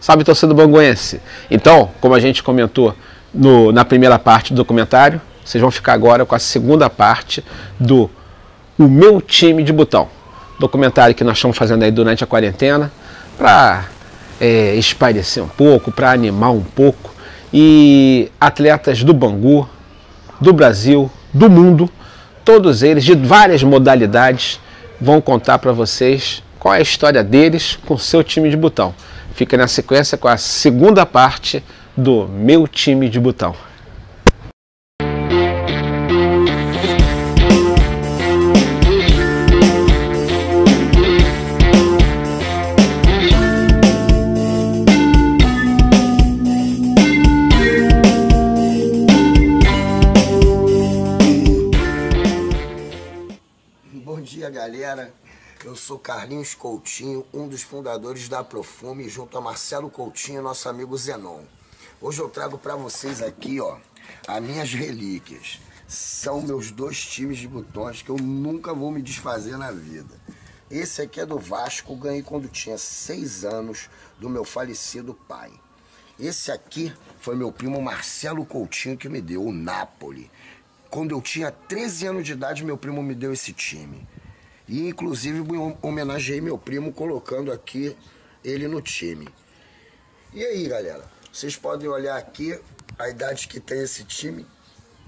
Salve, torcida banguense! Então, como a gente comentou na primeira parte do documentário, vocês vão ficar agora com a segunda parte do O Meu Time de Botão. Documentário que nós estamos fazendo aí durante a quarentena para espairecer um pouco, para animar um pouco. E atletas do Bangu, do Brasil, do mundo, todos eles de várias modalidades vão contar para vocês qual é a história deles com o seu time de botão. Fica na sequência com a segunda parte do Meu Time de Botão. Bom dia, galera. Eu sou Carlinhos Coutinho, um dos fundadores da Profume, junto a Marcelo Coutinho, nosso amigo Zenon. Hoje eu trago para vocês aqui, ó, as minhas relíquias. São meus dois times de botões que eu nunca vou me desfazer na vida. Esse aqui é do Vasco, ganhei quando tinha 6 anos do meu falecido pai. Esse aqui foi meu primo Marcelo Coutinho que me deu, o Napoli. Quando eu tinha 13 anos de idade, meu primo me deu esse time. E inclusive homenageei meu primo colocando aqui ele no time. E aí, galera, vocês podem olhar aqui a idade que tem esse time.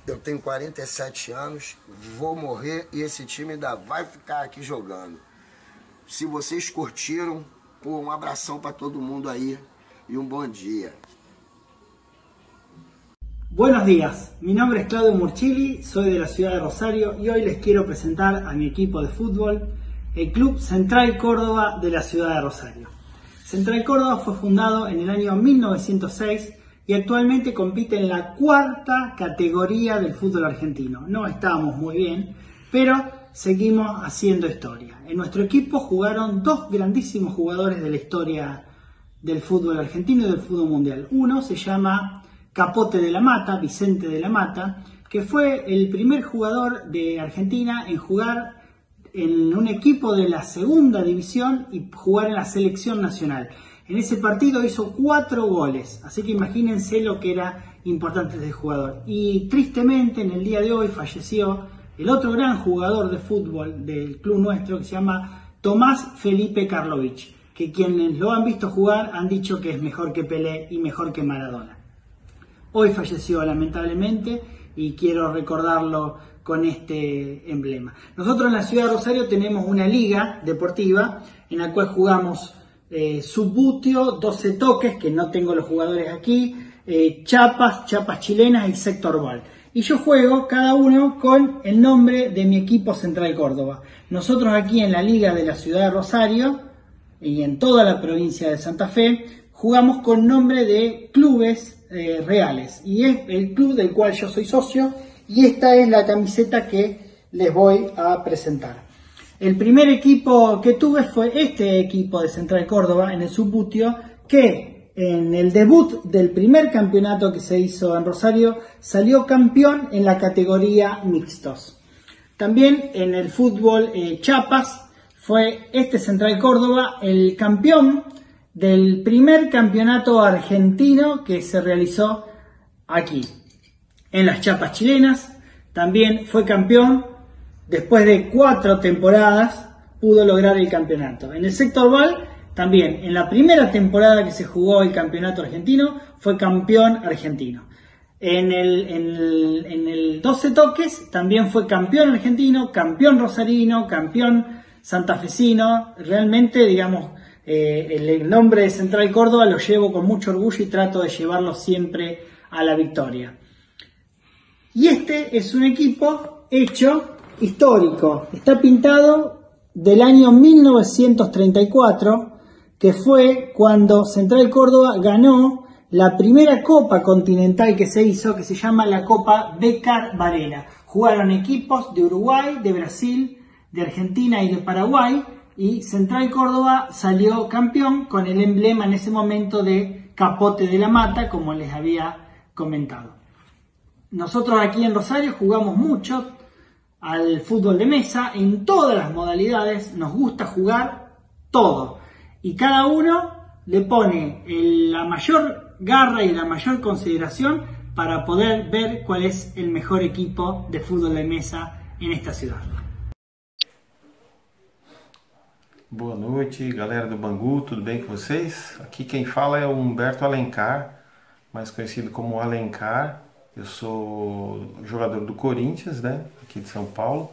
Eu tenho 47 anos, vou morrer e esse time ainda vai ficar aqui jogando. Se vocês curtiram, pô, um abração para todo mundo aí y un buen día. Buenos días, mi nombre es Claudio Murchili, soy de la ciudad de Rosario y hoy les quiero presentar a mi equipo de fútbol, el Club Central Córdoba de la ciudad de Rosario. Central Córdoba fue fundado en el año 1906 y actualmente compite en la 4ª categoría del fútbol argentino. No estábamos muy bien, pero seguimos haciendo historia. En nuestro equipo jugaron dos grandísimos jugadores de la historia del fútbol argentino y del fútbol mundial. Uno se llama Capote de la Mata, Vicente de la Mata, que fue el primer jugador de Argentina en jugar en un equipo de la 2ª división y jugar en la selección nacional. En ese partido hizo 4 goles, así que imagínense lo que era importante este jugador. Y tristemente en el día de hoy falleció el otro gran jugador de fútbol del club nuestro que se llama Tomás Felipe Karlovich, que quienes lo han visto jugar han dicho que es mejor que Pelé y mejor que Maradona. Hoy falleció lamentablemente y quiero recordarlo con este emblema. Nosotros en la ciudad de Rosario tenemos una liga deportiva en la cual jugamos subbuteo, 12 toques, que no tengo los jugadores aquí, chapas chilenas y sector ball. Y yo juego cada uno con el nombre de mi equipo Central Córdoba. Nosotros aquí en la liga de la ciudad de Rosario y en toda la provincia de Santa Fe jugamos con nombre de clubes reales, y es el club del cual yo soy socio, y esta es la camiseta que les voy a presentar. El primer equipo que tuve fue este equipo de Central Córdoba en el subbuteo, que en el debut del primer campeonato que se hizo en Rosario salió campeón en la categoría mixtos. También en el fútbol chapas fue este Central Córdoba el campeón del primer campeonato argentino que se realizó aquí. En las chapas chilenas también fue campeón, después de 4 temporadas pudo lograr el campeonato. En el sector ball también, en la primera temporada que se jugó el campeonato argentino, fue campeón argentino. En el 12 toques también fue campeón argentino, campeón rosarino, campeón santafesino. Realmente, digamos, el nombre de Central Córdoba lo llevo con mucho orgullo y trato de llevarlo siempre a la victoria. Y este es un equipo hecho histórico. Está pintado del año 1934, que fue cuando Central Córdoba ganó la primera Copa Continental que se hizo, que se llama la Copa Bécar Varela. Jugaron equipos de Uruguay, de Brasil, de Argentina y de Paraguay, y Central Córdoba salió campeón con el emblema en ese momento de Capote de la Mata, como les había comentado. Nosotros aquí en Rosario jugamos mucho al fútbol de mesa, en todas las modalidades, nos gusta jugar todo. Y cada uno le pone la mayor garra y la mayor consideración para poder ver cuál es el mejor equipo de fútbol de mesa en esta ciudad. Boa noite, galera do Bangu, tudo bem com vocês? Aqui quem fala é o Humberto Alencar, mais conhecido como Alencar. Eu sou jogador do Corinthians, né, aqui de São Paulo,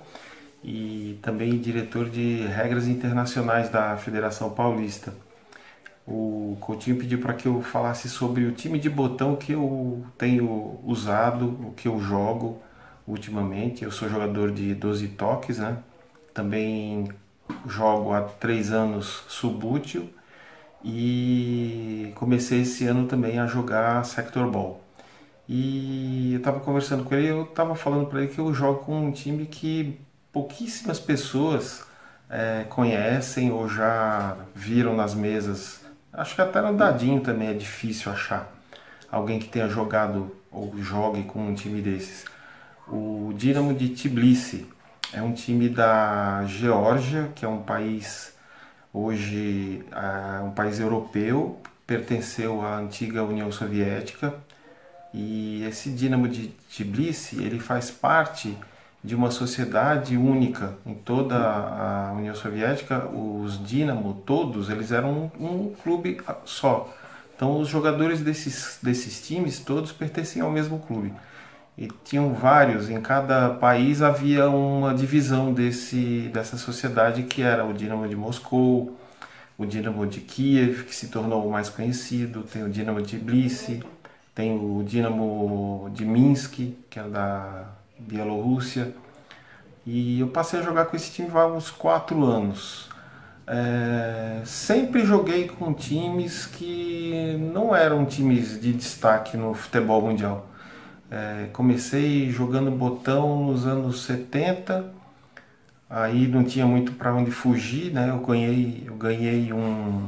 e também diretor de regras internacionais da Federação Paulista. O Coutinho pediu para que eu falasse sobre o time de botão que eu tenho usado, o que eu jogo ultimamente. Eu sou jogador de 12 toques, né? Também jogo há 3 anos subútil e comecei esse ano também a jogar Sector Ball. E eu estava conversando com ele, eu estava falando para ele que eu jogo com um time que pouquíssimas pessoas conhecem ou já viram nas mesas. Acho que até no dadinho também é difícil achar alguém que tenha jogado ou jogue com um time desses. O Dinamo de Tbilisi é um time da Geórgia, que é um país hoje um país europeu, pertenceu à antiga União Soviética, e esse Dinamo de Tbilisi ele faz parte de uma sociedade única em toda a União Soviética. Os Dinamo, todos, eles eram um clube só. Então os jogadores desses times todos pertenciam ao mesmo clube. E tinham vários, em cada país havia uma divisão dessa sociedade, que era o Dinamo de Moscou, o Dinamo de Kiev, que se tornou o mais conhecido, tem o Dinamo de Tbilisi, tem o Dinamo de Minsk, que é da Bielorrússia, e eu passei a jogar com esse time há uns 4 anos. Sempre joguei com times que não eram times de destaque no futebol mundial. Comecei jogando botão nos anos 70, aí não tinha muito para onde fugir, né? Eu ganhei um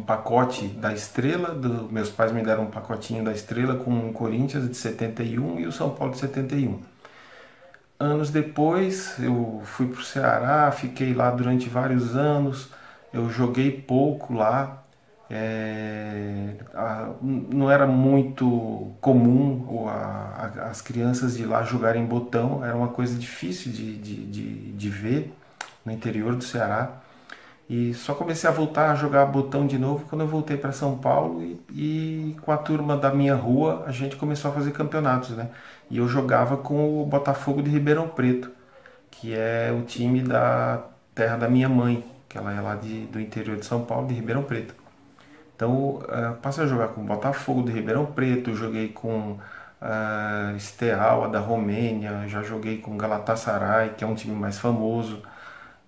pacote da Estrela, meus pais me deram um pacotinho da Estrela com o Corinthians de 71 e o São Paulo de 71. Anos depois eu fui para o Ceará, fiquei lá durante vários anos, eu joguei pouco lá, não era muito comum as crianças de lá jogarem botão, era uma coisa difícil de ver no interior do Ceará. E só comecei a voltar a jogar botão de novo quando eu voltei para São Paulo e com a turma da minha rua a gente começou a fazer campeonatos, né? E eu jogava com o Botafogo de Ribeirão Preto, que é o time da terra da minha mãe, que ela é lá do interior de São Paulo, de Ribeirão Preto. Então passei a jogar com o Botafogo de Ribeirão Preto, joguei com Steaua da Romênia, já joguei com Galatasaray, que é um time mais famoso.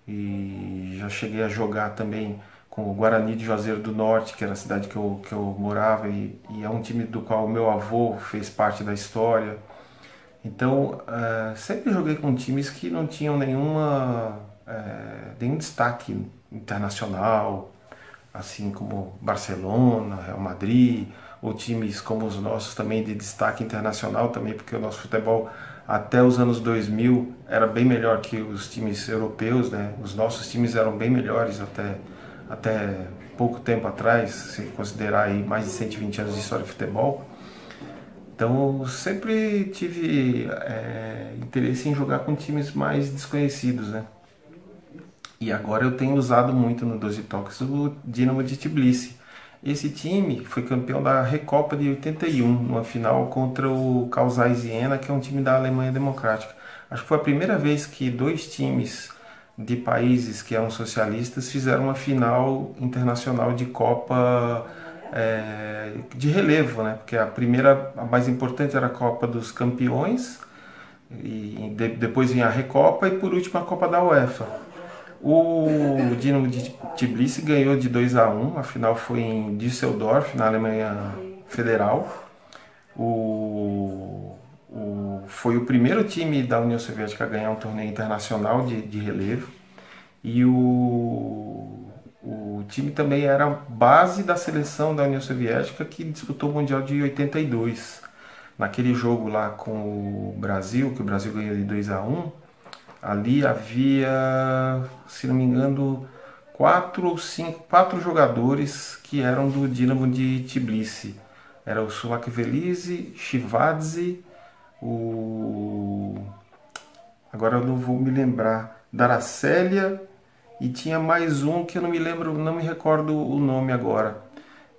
E já cheguei a jogar também com o Guarani de Juazeiro do Norte, que era a cidade que eu morava, e é um time do qual o meu avô fez parte da história. Então sempre joguei com times que não tinham nenhum destaque internacional, assim como Barcelona, Real Madrid, ou times como os nossos também de destaque internacional também, porque o nosso futebol até os anos 2000 era bem melhor que os times europeus, né? Os nossos times eram bem melhores até pouco tempo atrás, se considerar aí mais de 120 anos de história de futebol. Então sempre tive interesse em jogar com times mais desconhecidos, né? E agora eu tenho usado muito no 12 toques o Dinamo de Tbilisi. Esse time foi campeão da Recopa de 81, numa final contra o Kausai Siena, que é um time da Alemanha Democrática. Acho que foi a primeira vez que 2 times de países que eram socialistas fizeram uma final internacional de Copa de relevo, né? Porque a primeira, a mais importante, era a Copa dos Campeões, e depois vinha a Recopa e por último a Copa da UEFA. O Dinamo de Tbilisi ganhou de 2-1, a final foi em Düsseldorf, na Alemanha Federal. Foi o primeiro time da União Soviética a ganhar um torneio internacional de relevo. E o time também era base da seleção da União Soviética, que disputou o Mundial de 82. Naquele jogo lá com o Brasil, que o Brasil ganhou de 2-1, ali havia, se não me engano, quatro jogadores que eram do Dinamo de Tbilisi. Era o Sulakvelidze, Shivadze, agora eu não vou me lembrar, Daracélia, e tinha mais um que eu não me recordo o nome agora.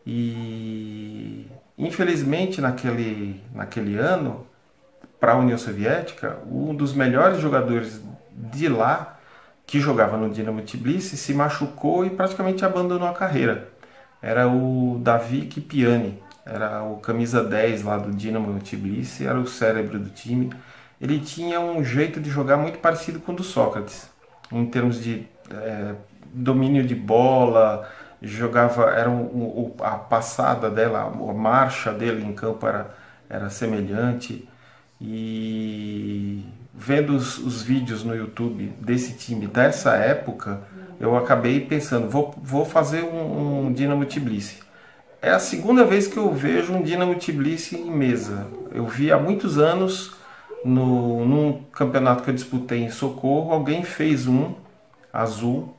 E infelizmente naquele ano, para a União Soviética, um dos melhores jogadores de lá, que jogava no Dinamo Tbilisi, se machucou e praticamente abandonou a carreira. Era o Davy Kipiani, era o camisa 10 lá do Dinamo Tbilisi, era o cérebro do time. Ele tinha um jeito de jogar muito parecido com o do Sócrates, em termos de domínio de bola, jogava, a passada dela, a marcha dele em campo era semelhante. E vendo os vídeos no YouTube desse time dessa época, eu acabei pensando, vou fazer um Dinamo Tbilisi. É a segunda vez que eu vejo um Dinamo Tbilisi em mesa. Eu vi há muitos anos, num campeonato que eu disputei em Socorro, alguém fez um azul,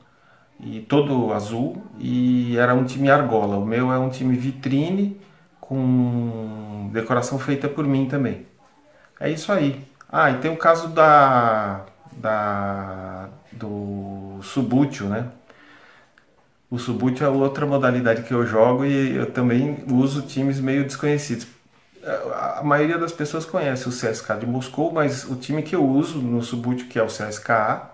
e todo azul, e era um time argola. O meu é um time vitrine, com decoração feita por mim também. É isso aí. E tem o caso do Subbuteo, né? O Subbuteo é outra modalidade que eu jogo e eu também uso times meio desconhecidos. A maioria das pessoas conhece o CSKA de Moscou, mas o time que eu uso no Subbuteo, que é o CSKA,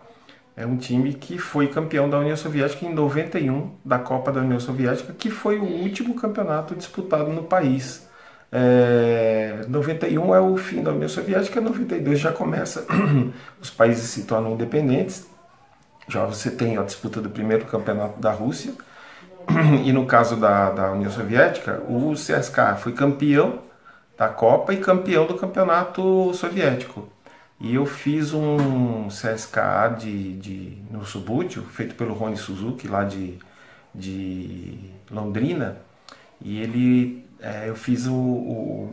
é um time que foi campeão da União Soviética em 91, da Copa da União Soviética, que foi o último campeonato disputado no país. 91 é o fim da União Soviética, 92 já começa, os países se tornam independentes, já você tem a disputa do primeiro campeonato da Rússia, e no caso da União Soviética, o CSKA foi campeão da Copa e campeão do campeonato soviético. E eu fiz um CSKA no Subbuteo, feito pelo Rony Suzuki, lá de Londrina, e eu fiz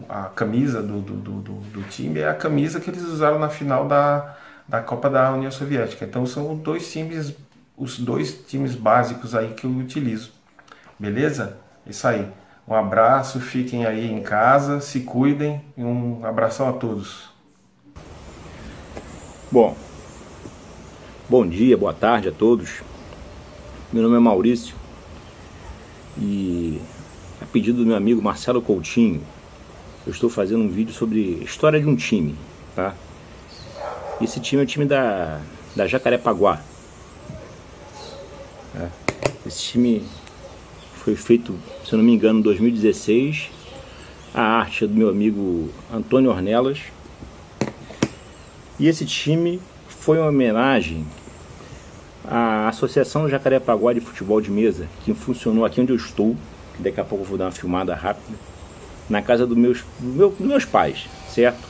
a camisa do time, é a camisa que eles usaram na final da Copa da União Soviética. Então são os dois times básicos aí que eu utilizo. Beleza? Isso aí. Um abraço, fiquem aí em casa, se cuidem e um abração a todos. Bom dia, boa tarde a todos. Meu nome é Maurício e a pedido do meu amigo Marcelo Coutinho, eu estou fazendo um vídeo sobre a história de um time, tá? Esse time é o time da Jacarepaguá. Esse time foi feito, se eu não me engano, em 2016. A arte é do meu amigo Antônio Ornelas. E esse time foi uma homenagem à Associação Jacarepaguá de Futebol de Mesa, que funcionou aqui onde eu estou, que daqui a pouco eu vou dar uma filmada rápida, na casa dos meus pais, certo?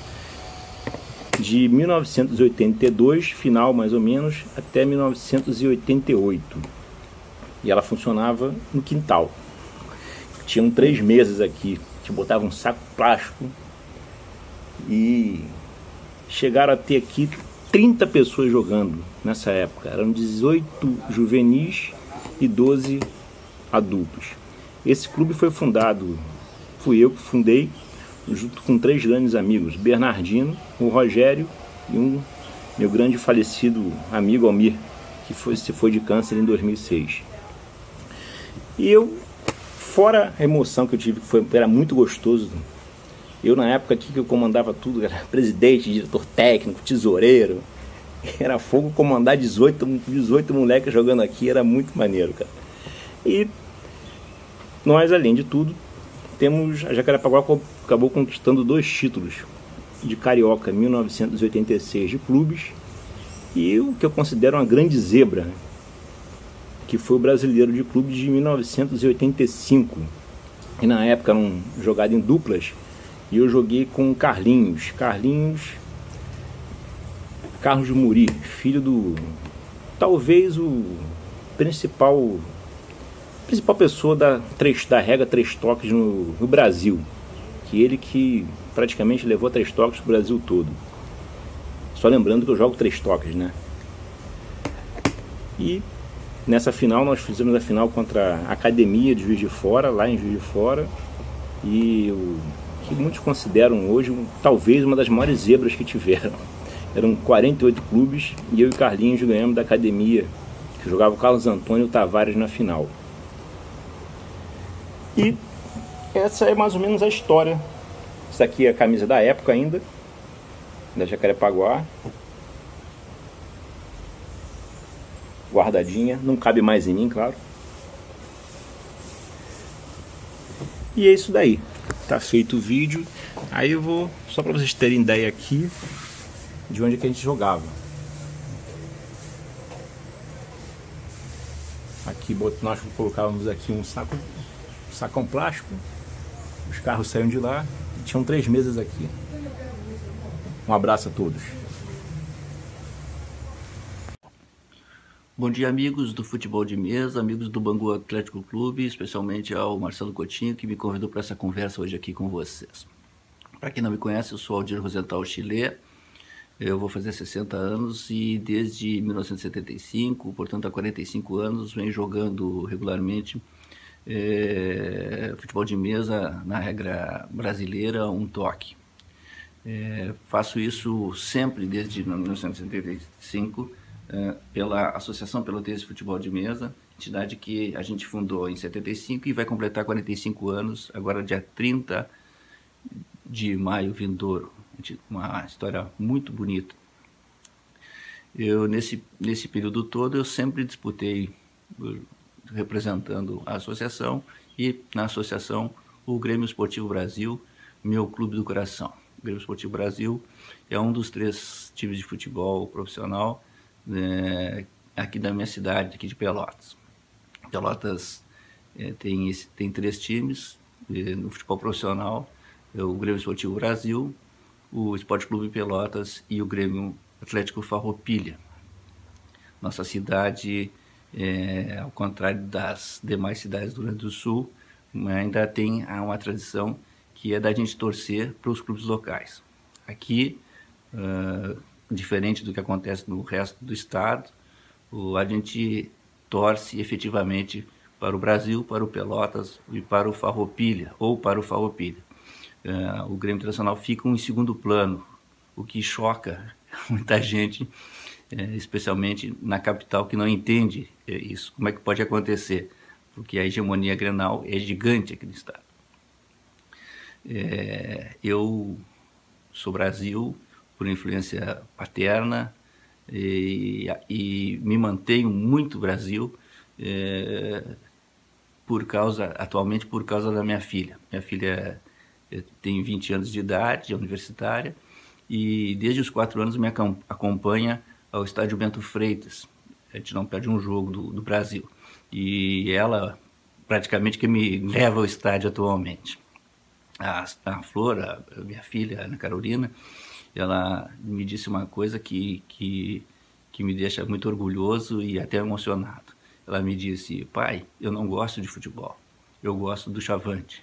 De 1982, final mais ou menos, até 1988. E ela funcionava no quintal. Tinham 3 mesas aqui, que botavam um saco plástico e chegaram a ter aqui 30 pessoas jogando nessa época. Eram 18 juvenis e 12 adultos. Esse clube foi fundado, fui eu que fundei, junto com 3 grandes amigos, Bernardino, o Rogério e um meu grande falecido amigo Almir, que se foi de câncer em 2006. E eu, fora a emoção que eu tive, que era muito gostoso, eu na época aqui que eu comandava tudo, era presidente, diretor técnico, tesoureiro, era fogo comandar 18 moleques jogando aqui, era muito maneiro, cara. E nós, além de tudo, temos a Jacarepaguá acabou conquistando 2 títulos de Carioca, 1986 de clubes, e o que eu considero uma grande zebra, que foi o Brasileiro de Clubes de 1985. E na época era jogado em duplas, e eu joguei com Carlos Muri, filho do, talvez o principal pessoa da regra 3 toques no Brasil, que ele que praticamente levou 3 toques pro Brasil todo. Só lembrando que eu jogo 3 toques, né? E Nessa final nós fizemos a final contra a Academia de Juiz de Fora, lá em Juiz de Fora, e o que muitos consideram hoje talvez uma das maiores zebras que tiveram. Eram 48 clubes e eu e Carlinhos ganhamos da Academia, que jogava o Carlos Antônio Tavares na final. E essa é mais ou menos a história. Essa aqui é a camisa da época ainda, da Jacarepaguá. Guardadinha, não cabe mais em mim, claro. E é isso daí. Tá feito o vídeo. Aí eu vou, só para vocês terem ideia aqui de onde é que a gente jogava. Aqui nós colocávamos aqui um sacão plástico. Os carros saíam de lá e tinham 3 mesas aqui. Um abraço a todos. Bom dia, amigos do futebol de mesa, amigos do Bangu Atlético Clube, especialmente ao Marcelo Coutinho, que me convidou para essa conversa hoje aqui com vocês. Para quem não me conhece, eu sou Aldir Rosenthal Chile, eu vou fazer 60 anos e desde 1975, portanto há 45 anos, venho jogando regularmente futebol de mesa na regra brasileira, um toque. Faço isso sempre desde 1975, pela Associação Pelotense de Futebol de Mesa, entidade que a gente fundou em 75 e vai completar 45 anos, agora dia 30 de maio vindouro. Uma história muito bonita. Eu, nesse período todo, eu sempre disputei representando a associação e, na associação, o Grêmio Esportivo Brasil, meu clube do coração. O Grêmio Esportivo Brasil é um dos 3 times de futebol profissional aqui da minha cidade, aqui de Pelotas. Pelotas tem 3 times no futebol profissional, o Grêmio Esportivo Brasil, o Esporte Clube Pelotas e o Grêmio Atlético Farroupilha. Nossa cidade, ao contrário das demais cidades do Rio Grande do Sul, ainda tem uma tradição que é da gente torcer para os clubes locais. Aqui, diferente do que acontece no resto do estado, a gente torce efetivamente para o Brasil, para o Pelotas e para o Farroupilha, ou para o Farroupilha. O Grêmio Internacional fica em segundo plano, o que choca muita gente, especialmente na capital, que não entende isso, como é que pode acontecer, porque a hegemonia grenal é gigante aqui no estado. Eu sou Brasil por influência paterna e me mantenho muito Brasil atualmente por causa da minha filha. Minha filha tem 20 anos de idade, é universitária, e desde os 4 anos me acompanha ao estádio Bento Freitas. A gente não perde um jogo do Brasil. E ela praticamente que me leva ao estádio atualmente. A Flor, a minha filha, a Ana Carolina, ela me disse uma coisa que me deixa muito orgulhoso e até emocionado. Ela me disse: pai, eu não gosto de futebol, eu gosto do chavante.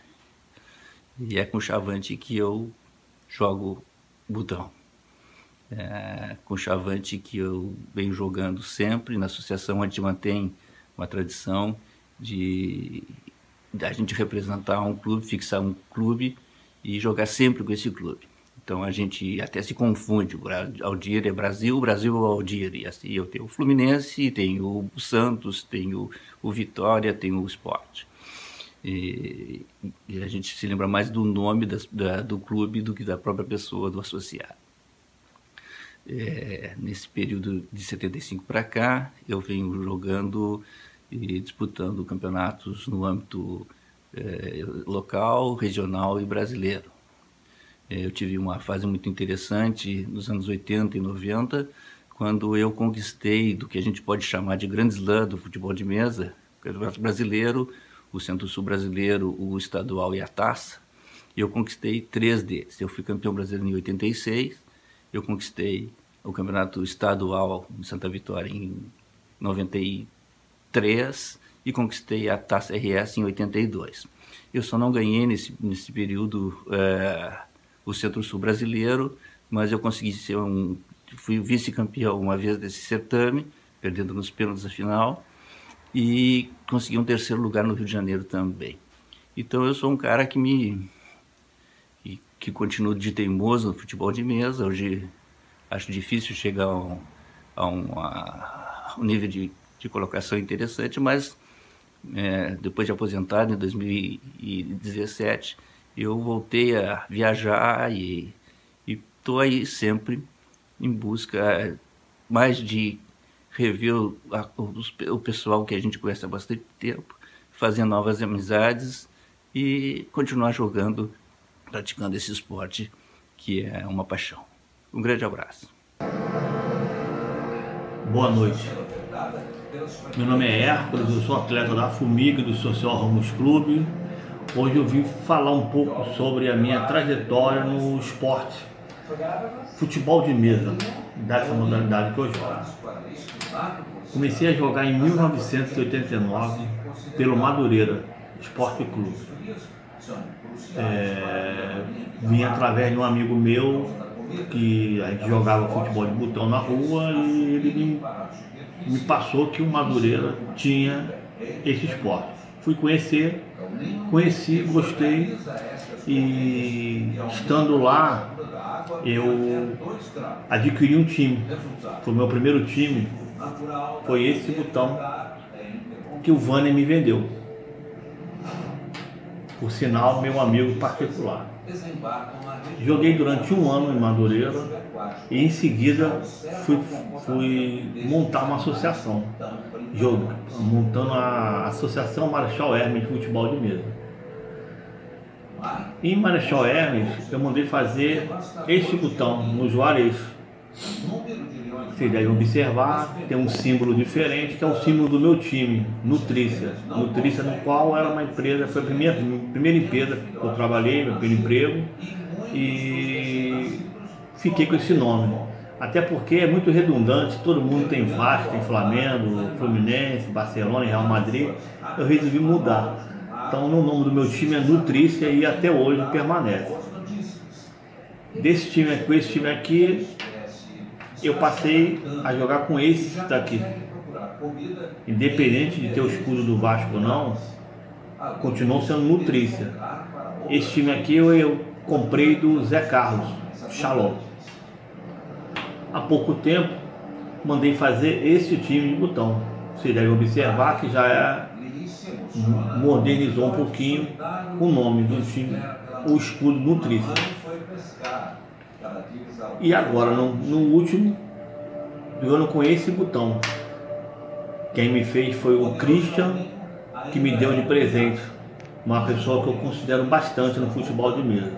E é com o chavante que eu jogo botão. Com o chavante que eu venho jogando sempre. Na associação a gente mantém uma tradição de a gente representar um clube, fixar um clube e jogar sempre com esse clube. Então a gente até se confunde, o Aldir é Brasil, o Brasil é o Aldir. E assim, eu tenho o Fluminense, tenho o Santos, tenho o Vitória, tenho o Sport. E a gente se lembra mais do nome do clube do que da própria pessoa, do associado. Nesse período de 75 para cá, eu venho jogando e disputando campeonatos no âmbito local, regional e brasileiro. Eu tive uma fase muito interessante nos anos 80 e 90, quando eu conquistei do que a gente pode chamar de grande slam do futebol de mesa, o Campeonato Brasileiro, o Centro-Sul Brasileiro, o Estadual e a Taça. Eu conquistei 3 deles. Eu fui campeão brasileiro em 86, eu conquistei o Campeonato Estadual em Santa Vitória em 93 e conquistei a Taça RS em 82. Eu só não ganhei nesse período o Centro-Sul Brasileiro, mas eu consegui fui vice-campeão uma vez desse certame, perdendo nos pênaltis da final, e consegui um 3º lugar no Rio de Janeiro também. Então eu sou um cara que continuo de teimoso no futebol de mesa. Hoje acho difícil chegar a um nível de colocação interessante, mas depois de aposentado em 2017, eu voltei a viajar e estou aí sempre em busca mais de rever o pessoal que a gente conhece há bastante tempo, fazer novas amizades e continuar jogando, praticando esse esporte que é uma paixão. Um grande abraço. Boa noite. Meu nome é Hércules, eu sou atleta da FUMIG, do Social Ramos Clube. Hoje eu vim falar um pouco sobre a minha trajetória no esporte futebol de mesa, dessa modalidade que eu jogo. Comecei a jogar em 1989 pelo Madureira Esporte Clube. Vim através de um amigo meu que a gente jogava futebol de botão na rua e ele me passou que o Madureira tinha esse esporte. Fui conheci, gostei e estando lá eu adquiri um time. Foi o meu primeiro time, foi esse botão que o Vânia me vendeu. Por sinal, meu amigo particular. Joguei durante um ano em Madureira e em seguida fui montar uma associação, montando a Associação Marechal Hermes de Futebol de Mesa. Em Marechal Hermes eu mandei fazer este botão no Juarez. Vocês devem observar, tem um símbolo diferente, que é o símbolo do meu time, Nutrícia. Nutrícia, no qual era uma empresa, foi a primeira empresa que eu trabalhei, meu primeiro emprego, e fiquei com esse nome. Até porque é muito redundante, todo mundo tem Vasco, tem Flamengo, Fluminense, Barcelona e Real Madrid. Eu resolvi mudar. Então o nome do meu time é Nutrícia e até hoje permanece. Com esse time aqui, eu passei a jogar com esse daqui. Independente de ter o escudo do Vasco ou não, continuou sendo Nutrícia. Esse time aqui eu comprei do Zé Carlos Chaló. Há pouco tempo mandei fazer esse time de botão. Você deve observar que já modernizou um pouquinho o nome do time, o escudo Nutrícia. E agora, no último, jogando com esse botão, quem me fez foi o Christian, que me deu de presente, uma pessoa que eu considero bastante no futebol de mesa.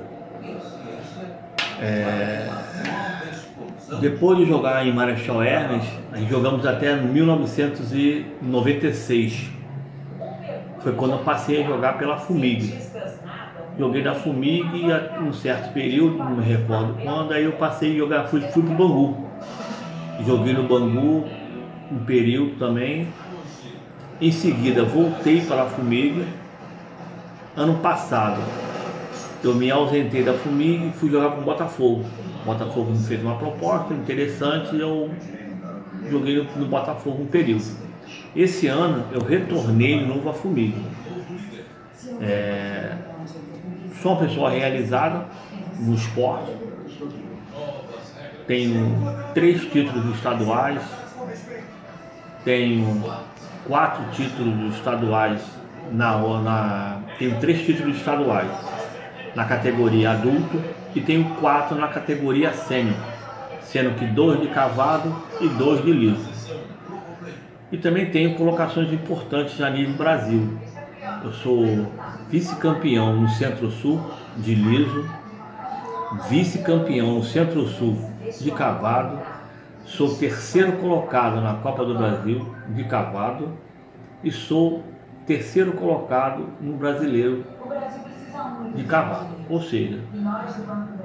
Depois de jogar em Marechal Hermes, jogamos até 1996. Foi quando eu passei a jogar pela FUMIG. Joguei na FUMIG um certo período, não me recordo quando, aí eu passei a jogar, fui pro Bangu. Joguei no Bangu um período também. Em seguida voltei para a FUMIG. Ano passado eu me ausentei da FUMIG e fui jogar com o Botafogo. O Botafogo me fez uma proposta interessante e eu joguei no Botafogo um período. Esse ano eu retornei de novo à FUMIG. Sou uma pessoa realizada no esporte. Tenho 3 títulos estaduais. Tenho 4 títulos estaduais. Tenho 3 títulos estaduais na categoria adulto e tenho 4 na categoria sênior, sendo que 2 de cavado e 2 de liso. E também tenho colocações importantes a nível Brasil. Eu sou vice-campeão no Centro-Sul de liso, vice-campeão no Centro-Sul de cavado, sou 3º colocado na Copa do Brasil de cavado e sou 3º colocado no Brasileiro de cavado. Ou seja,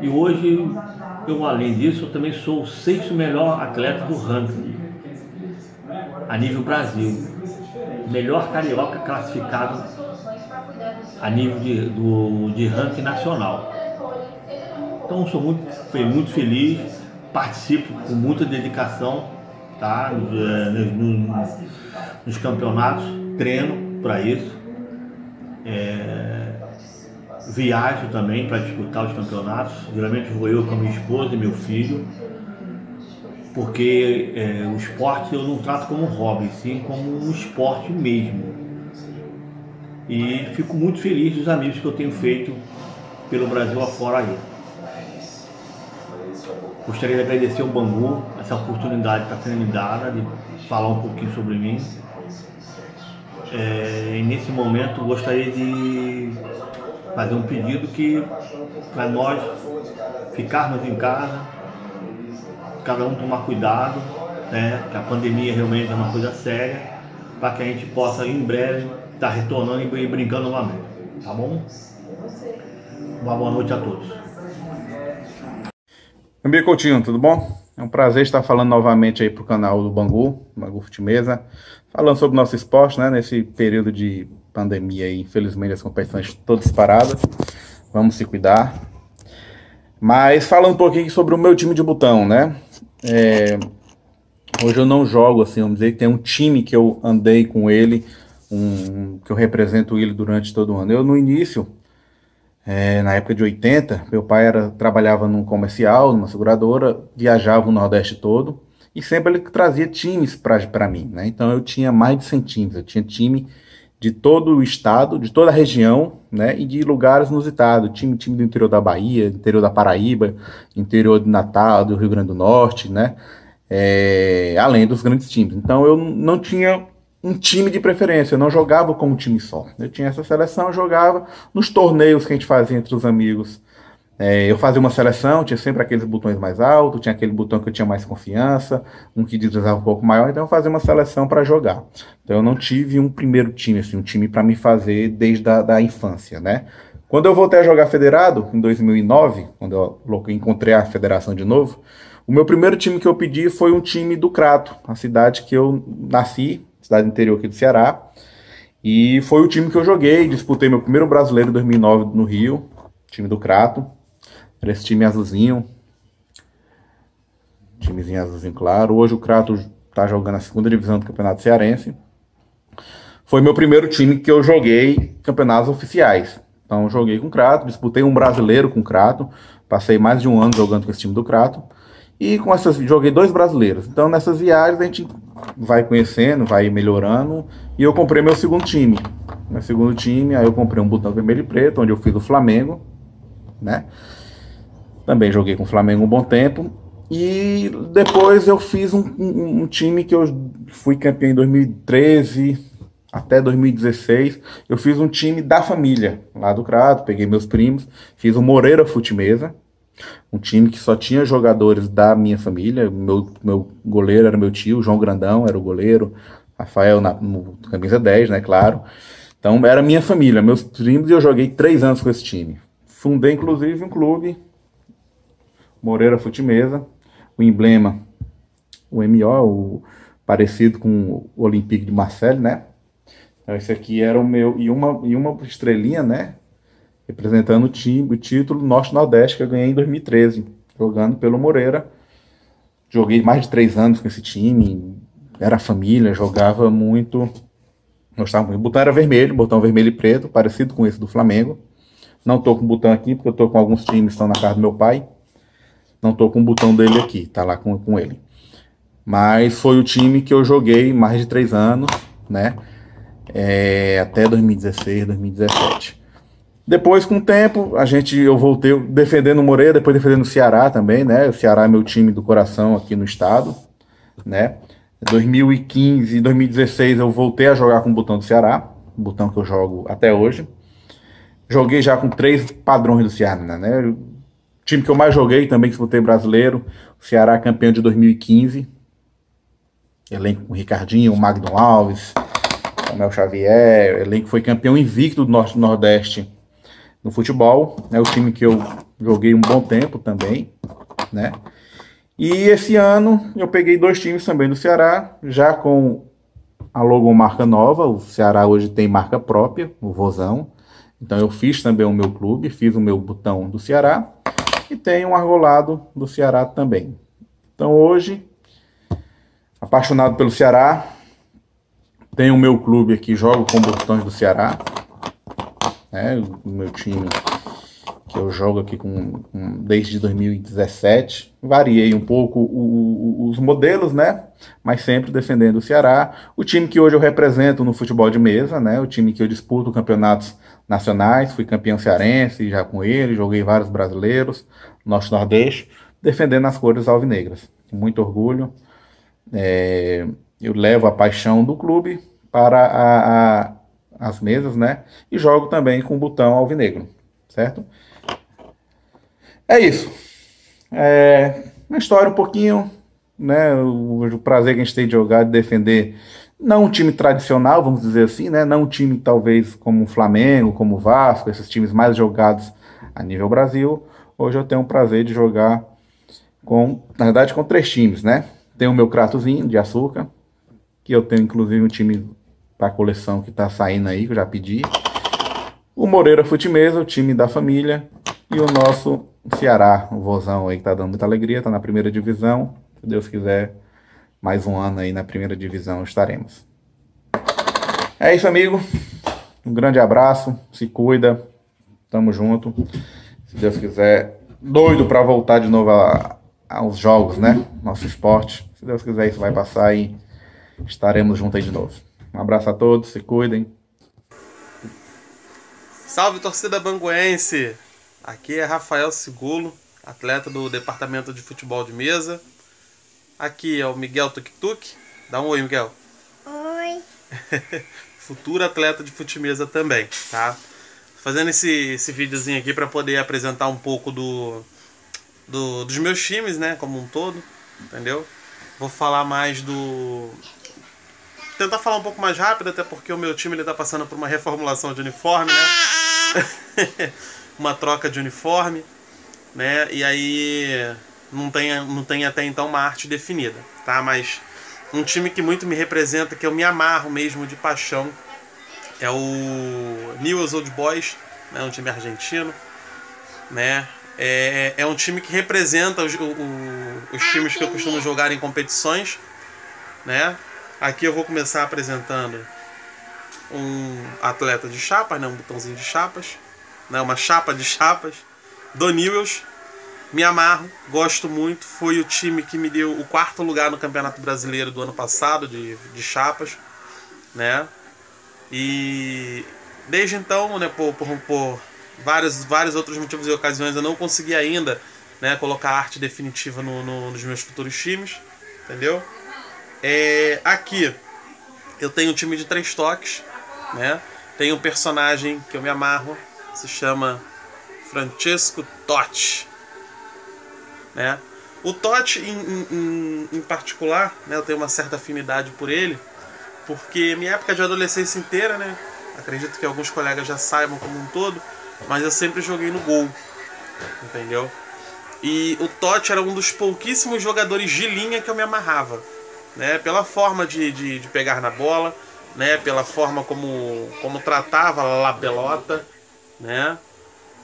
e hoje, além disso, eu também sou o 6º melhor atleta do ranking a nível Brasil, melhor carioca classificado a nível de ranking nacional. Então sou muito feliz, participo com muita dedicação tá? Nos campeonatos, treino para isso. Viajo também para disputar os campeonatos. Geralmente vou eu com a minha esposa e meu filho, porque o esporte eu não trato como hobby, sim como um esporte mesmo. E fico muito feliz dos amigos que eu tenho feito pelo Brasil afora aí. Gostaria de agradecer ao Bangu, essa oportunidade que está sendo me dada de falar um pouquinho sobre mim. E nesse momento gostaria de fazer um pedido para nós ficarmos em casa, cada um tomar cuidado, né? Que a pandemia realmente é uma coisa séria, para que a gente possa em breve estar retornando e brincando novamente, tá bom? Uma boa noite a todos. Meu Coutinho, tudo bom? É um prazer estar falando novamente aí pro canal do Bangu Fute-Mesa, falando sobre o nosso esporte, né? Nesse período de pandemia aí, infelizmente as competições todas paradas, vamos se cuidar. Mas falando um pouquinho sobre o meu time de botão, né? Hoje eu não jogo, assim, vamos dizer que tem um time que eu andei com ele, que eu represento ele durante todo o ano. Eu no início, na época de 80, meu pai trabalhava num comercial, numa seguradora, viajava o Nordeste todo, e sempre ele trazia times para mim, né? Então eu tinha mais de 100 times, eu tinha time de todo o estado, de toda a região, né? E de lugares inusitados, time do interior da Bahia, interior da Paraíba, interior de Natal, do Rio Grande do Norte, né? Além dos grandes times. Então eu não tinha um time de preferência, eu não jogava como um time só. Eu tinha essa seleção, eu jogava nos torneios que a gente fazia entre os amigos. Eu fazia uma seleção, tinha sempre aqueles botões mais altos, tinha aquele botão que eu tinha mais confiança, um que deslizava um pouco maior, então eu fazia uma seleção para jogar. Então eu não tive um primeiro time, assim, um time para me fazer desde a infância, né? Quando eu voltei a jogar federado, em 2009, quando eu encontrei a federação de novo, o meu primeiro time que eu pedi foi um time do Crato, a cidade que eu nasci, cidade interior aqui do Ceará, e foi o time que eu joguei, disputei meu primeiro brasileiro em 2009 no Rio, time do Crato, era esse time azulzinho, timezinho azulzinho claro. Hoje o Crato está jogando a segunda divisão do Campeonato Cearense. Foi meu primeiro time que eu joguei campeonatos oficiais, então eu joguei com o Crato, disputei um brasileiro com o Crato, passei mais de um ano jogando com esse time do Crato, e com joguei 2 brasileiros. Então nessas viagens a gente vai conhecendo, vai melhorando, e eu comprei meu segundo time. Meu segundo time, aí eu comprei um botão vermelho e preto, onde eu fiz o Flamengo, né? Também joguei com o Flamengo um bom tempo. E depois eu fiz um time que eu fui campeão em 2013 até 2016. Eu fiz um time da família, lá do Crato, peguei meus primos, fiz o Moreira Fute-Mesa, um time que só tinha jogadores da minha família. Meu goleiro era meu tio, João Grandão era o goleiro, Rafael no camisa 10, né, claro. Então era minha família, meus primos, e eu joguei 3 anos com esse time. Fundei inclusive um clube, Moreira Fute-Mesa, o emblema, o MO, parecido com o Olympique de Marseille, né? Então, esse aqui era o meu, e uma estrelinha, né? Representando o título Norte-Nordeste que eu ganhei em 2013, jogando pelo Moreira. Joguei mais de 3 anos com esse time, era família, jogava muito, gostava muito. O botão era vermelho, botão vermelho e preto, parecido com esse do Flamengo. Não tô com o botão aqui, porque eu tô com alguns times que estão na casa do meu pai. Não tô com o botão dele aqui, tá lá com ele. Mas foi o time que eu joguei mais de 3 anos, né? Até 2016, 2017. Depois, com o tempo, eu voltei defendendo o Moreira, depois defendendo o Ceará também, né? O Ceará é meu time do coração aqui no estado, né? Em 2015, 2016 eu voltei a jogar com o botão do Ceará, o botão que eu jogo até hoje. Joguei já com 3 padrões do Ceará, né? O time que eu mais joguei também, que disputei brasileiro, o Ceará campeão de 2015. Elenco com o Ricardinho, o Magno Alves, Samuel Xavier, elenco que foi campeão invicto do Nordeste no futebol, né? O time que eu joguei um bom tempo também, né? E esse ano eu peguei 2 times também do Ceará, já com a logomarca nova. O Ceará hoje tem marca própria, o Vozão. Então eu fiz também o meu clube, fiz o meu botão do Ceará e tenho um argolado do Ceará também. Então hoje, Apaixonado pelo Ceará. Tenho o meu clube aqui, jogo com Botões do Ceará. O meu time que eu jogo aqui desde 2017. Variei um pouco os modelos, né? Mas sempre defendendo o Ceará. O time que hoje eu represento no futebol de mesa, né? O time que eu disputo campeonatos nacionais. Fui campeão cearense já com ele, joguei vários brasileiros, Norte-Nordeste, defendendo as cores alvinegras. Com muito orgulho. Eu levo a paixão do clube para as mesas, né? E jogo também com o botão alvinegro, certo? É isso. Uma história um pouquinho, né? O prazer que a gente tem de jogar, de defender, não um time tradicional, vamos dizer assim, né? Não um time talvez como o Flamengo, como o Vasco, esses times mais jogados a nível Brasil. Hoje eu tenho o prazer de jogar na verdade, com 3 times, né? Tem o meu Cratozinho de açúcar, que eu tenho inclusive um time para coleção que tá saindo aí, que eu já pedi. O Moreira Futimesa, o time da família. E o nosso Ceará, o vozão aí que tá dando muita alegria, tá na primeira divisão. Se Deus quiser, mais um ano aí na primeira divisão estaremos. É isso, amigo. Um grande abraço, se cuida. Tamo junto. Se Deus quiser, doido para voltar de novo aos jogos, né? Nosso esporte. Se Deus quiser, isso vai passar e estaremos juntos aí de novo. Um abraço a todos, se cuidem. Salve, torcida banguense! Aqui é Rafael Segulo, atleta do Departamento de Futebol de Mesa. Aqui é o Miguel Tuk-Tuk. Dá um oi, Miguel. Oi. Futuro atleta de futimesa também, tá? Fazendo esse videozinho aqui para poder apresentar um pouco dos meus times, né, como um todo, entendeu? Vou falar mais tentar falar um pouco mais rápido, até porque o meu time está passando por uma reformulação de uniforme, né? Uma troca de uniforme, né? E aí não tem até então uma arte definida, tá? Mas um time que muito me representa, que eu me amarro mesmo de paixão, é o Newell's Old Boys, né? Um time argentino, né? É um time que representa os times que eu costumo jogar em competições, né? Aqui eu vou começar apresentando um atleta de chapas, né? Um botãozinho de chapas, né? Uma chapa de chapas do Newell's. Me amarro, gosto muito. Foi o time que me deu o 4º lugar no Campeonato Brasileiro do ano passado de chapas, né? E desde então, né, por vários outros motivos e ocasiões, eu não consegui ainda, né, colocar a arte definitiva nos meus futuros times, entendeu? Aqui eu tenho um time de 3 toques, né? Tem um personagem que eu me amarro, se chama Francesco Totti, né? O Totti em particular, né, eu tenho uma certa afinidade por ele, porque minha época de adolescência inteira, né, acredito que alguns colegas já saibam como um todo, mas eu sempre joguei no gol, entendeu? E o Totti era um dos pouquíssimos jogadores de linha que eu me amarrava, né? Pela forma de pegar na bola, né? Pela forma como tratava a pelota, né?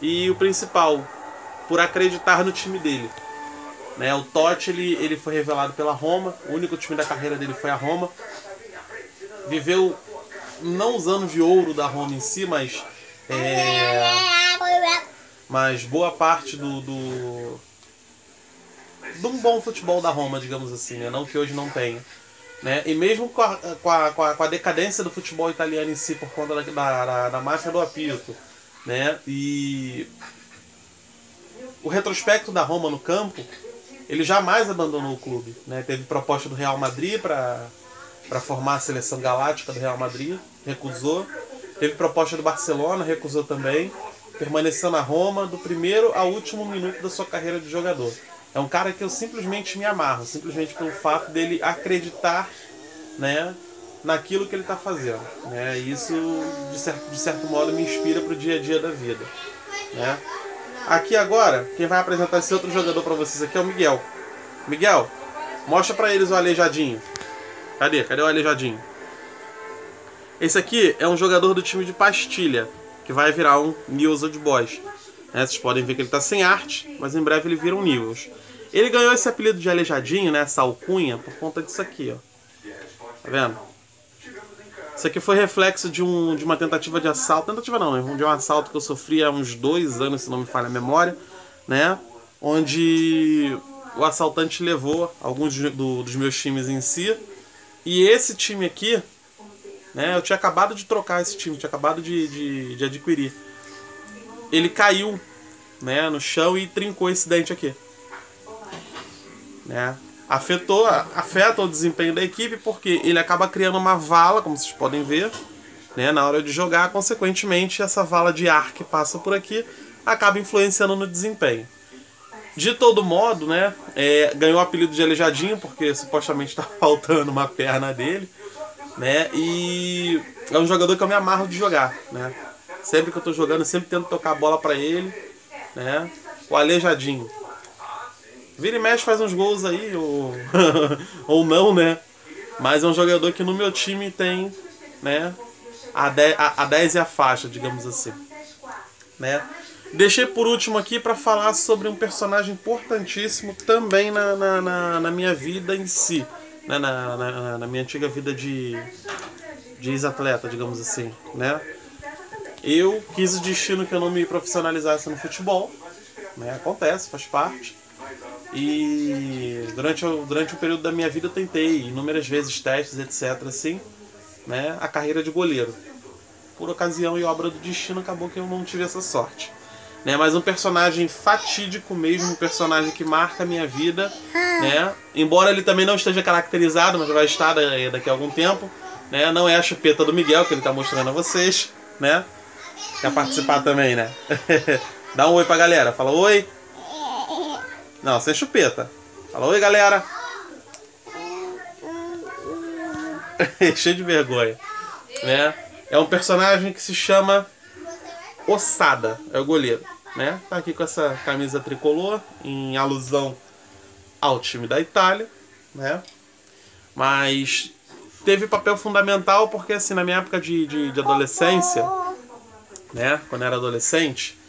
E o principal, por acreditar no time dele, né? O Totti ele foi revelado pela Roma, o único time da carreira dele foi a Roma. Viveu não os anos de ouro da Roma em si, mas boa parte de um bom futebol da Roma, digamos assim, né? Não que hoje não tenha, né? E mesmo com a decadência do futebol italiano em si, por conta da máfia do apito, né? E o retrospecto da Roma no campo, ele jamais abandonou o clube, né? Teve proposta do Real Madrid para formar a seleção galáctica do Real Madrid, recusou. Teve proposta do Barcelona, recusou também. Permaneceu na Roma do primeiro ao último minuto da sua carreira de jogador. É um cara que eu simplesmente me amarro, simplesmente pelo fato dele acreditar, né, naquilo que ele está fazendo, né? E isso, de certo modo, me inspira para o dia a dia da vida, né? Aqui agora, quem vai apresentar esse outro jogador para vocês aqui é o Miguel. Miguel, mostra para eles o aleijadinho. Cadê o aleijadinho? Esse aqui é um jogador do time de Pastilha, que vai virar um Newell's Old Boys. Vocês podem ver que ele está sem arte, mas em breve ele vira um Newell's. Ele ganhou esse apelido de aleijadinho, né, essa alcunha, por conta disso aqui, ó. Tá vendo? Isso aqui foi reflexo de uma tentativa de assalto. Tentativa não, né? De um assalto que eu sofri há uns 2 anos, se não me falha a memória, né? Onde o assaltante levou alguns dos meus times em si. E esse time aqui, né? Eu tinha acabado de trocar esse time, tinha acabado de adquirir. Ele caiu, né, no chão e trincou esse dente aqui, né? Afeta o desempenho da equipe porque ele acaba criando uma vala, como vocês podem ver, né, na hora de jogar. Consequentemente, essa vala de ar que passa por aqui acaba influenciando no desempenho. De todo modo, né, ganhou o apelido de Aleijadinho porque supostamente está faltando uma perna dele, né? E é um jogador que eu me amarro de jogar, né? Sempre que eu tô jogando, eu sempre tento tocar a bola pra ele, né? O Aleijadinho. Vira e mexe, faz uns gols aí, ou, ou não, né? Mas é um jogador que no meu time tem, né, a 10 e a faixa, digamos assim, né? Deixei por último aqui para falar sobre um personagem importantíssimo também na minha vida em si, né? Na minha antiga vida de ex-atleta, digamos assim, né? Eu quis o destino que eu não me profissionalizasse no futebol, né? Acontece, faz parte. E durante o período da minha vida eu tentei inúmeras vezes testes, etc, assim, né, a carreira de goleiro. Por ocasião e obra do destino acabou que eu não tive essa sorte, né? Mas um personagem fatídico mesmo, um personagem que marca a minha vida, né? Embora ele também não esteja caracterizado, mas vai estar daqui a algum tempo, né? Não é a chupeta do Miguel que ele está mostrando a vocês, né? Quer participar também, né? Dá um oi pra galera, fala oi. Não, sem chupeta. Fala oi, galera. Cheio de vergonha, né? É um personagem que se chama Ossada, é o goleiro, né? Tá aqui com essa camisa tricolor em alusão ao time da Itália, né? Mas teve papel fundamental porque, assim, na minha época de adolescência, né? Quando eu era adolescente,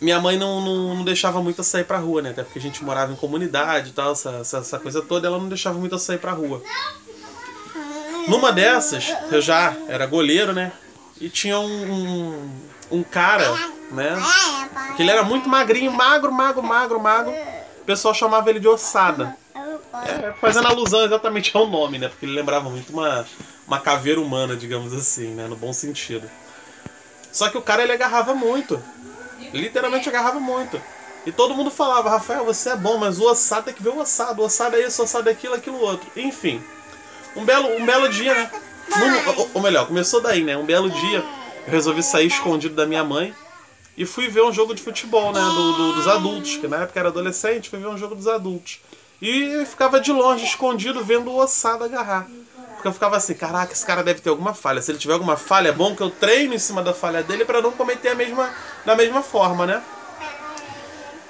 minha mãe não deixava muito eu sair pra rua, né? Até porque a gente morava em comunidade e tal, essa coisa toda, ela não deixava muito eu sair pra rua. Numa dessas, eu já era goleiro, né? E tinha um cara, né? Que ele era muito magrinho, magro. O pessoal chamava ele de Ossada. Fazendo alusão exatamente ao nome, né? Porque ele lembrava muito uma caveira humana, digamos assim, né? No bom sentido. Só que o cara, ele agarrava muito. Literalmente agarrava muito. E todo mundo falava, Rafael, você é bom, mas o Ossada tem que ver o Ossada. O Ossada é isso, o Ossada é aquilo outro. Enfim, um belo dia, né? Ou melhor, começou daí, né? Um belo dia, eu resolvi sair escondido da minha mãe e fui ver um jogo de futebol, né? Dos adultos, que na época era adolescente, fui ver um jogo dos adultos. E eu ficava de longe, escondido, vendo o Ossada agarrar. Porque eu ficava assim, caraca, esse cara deve ter alguma falha. Se ele tiver alguma falha, é bom que eu treino em cima da falha dele para não cometer da mesma forma, né?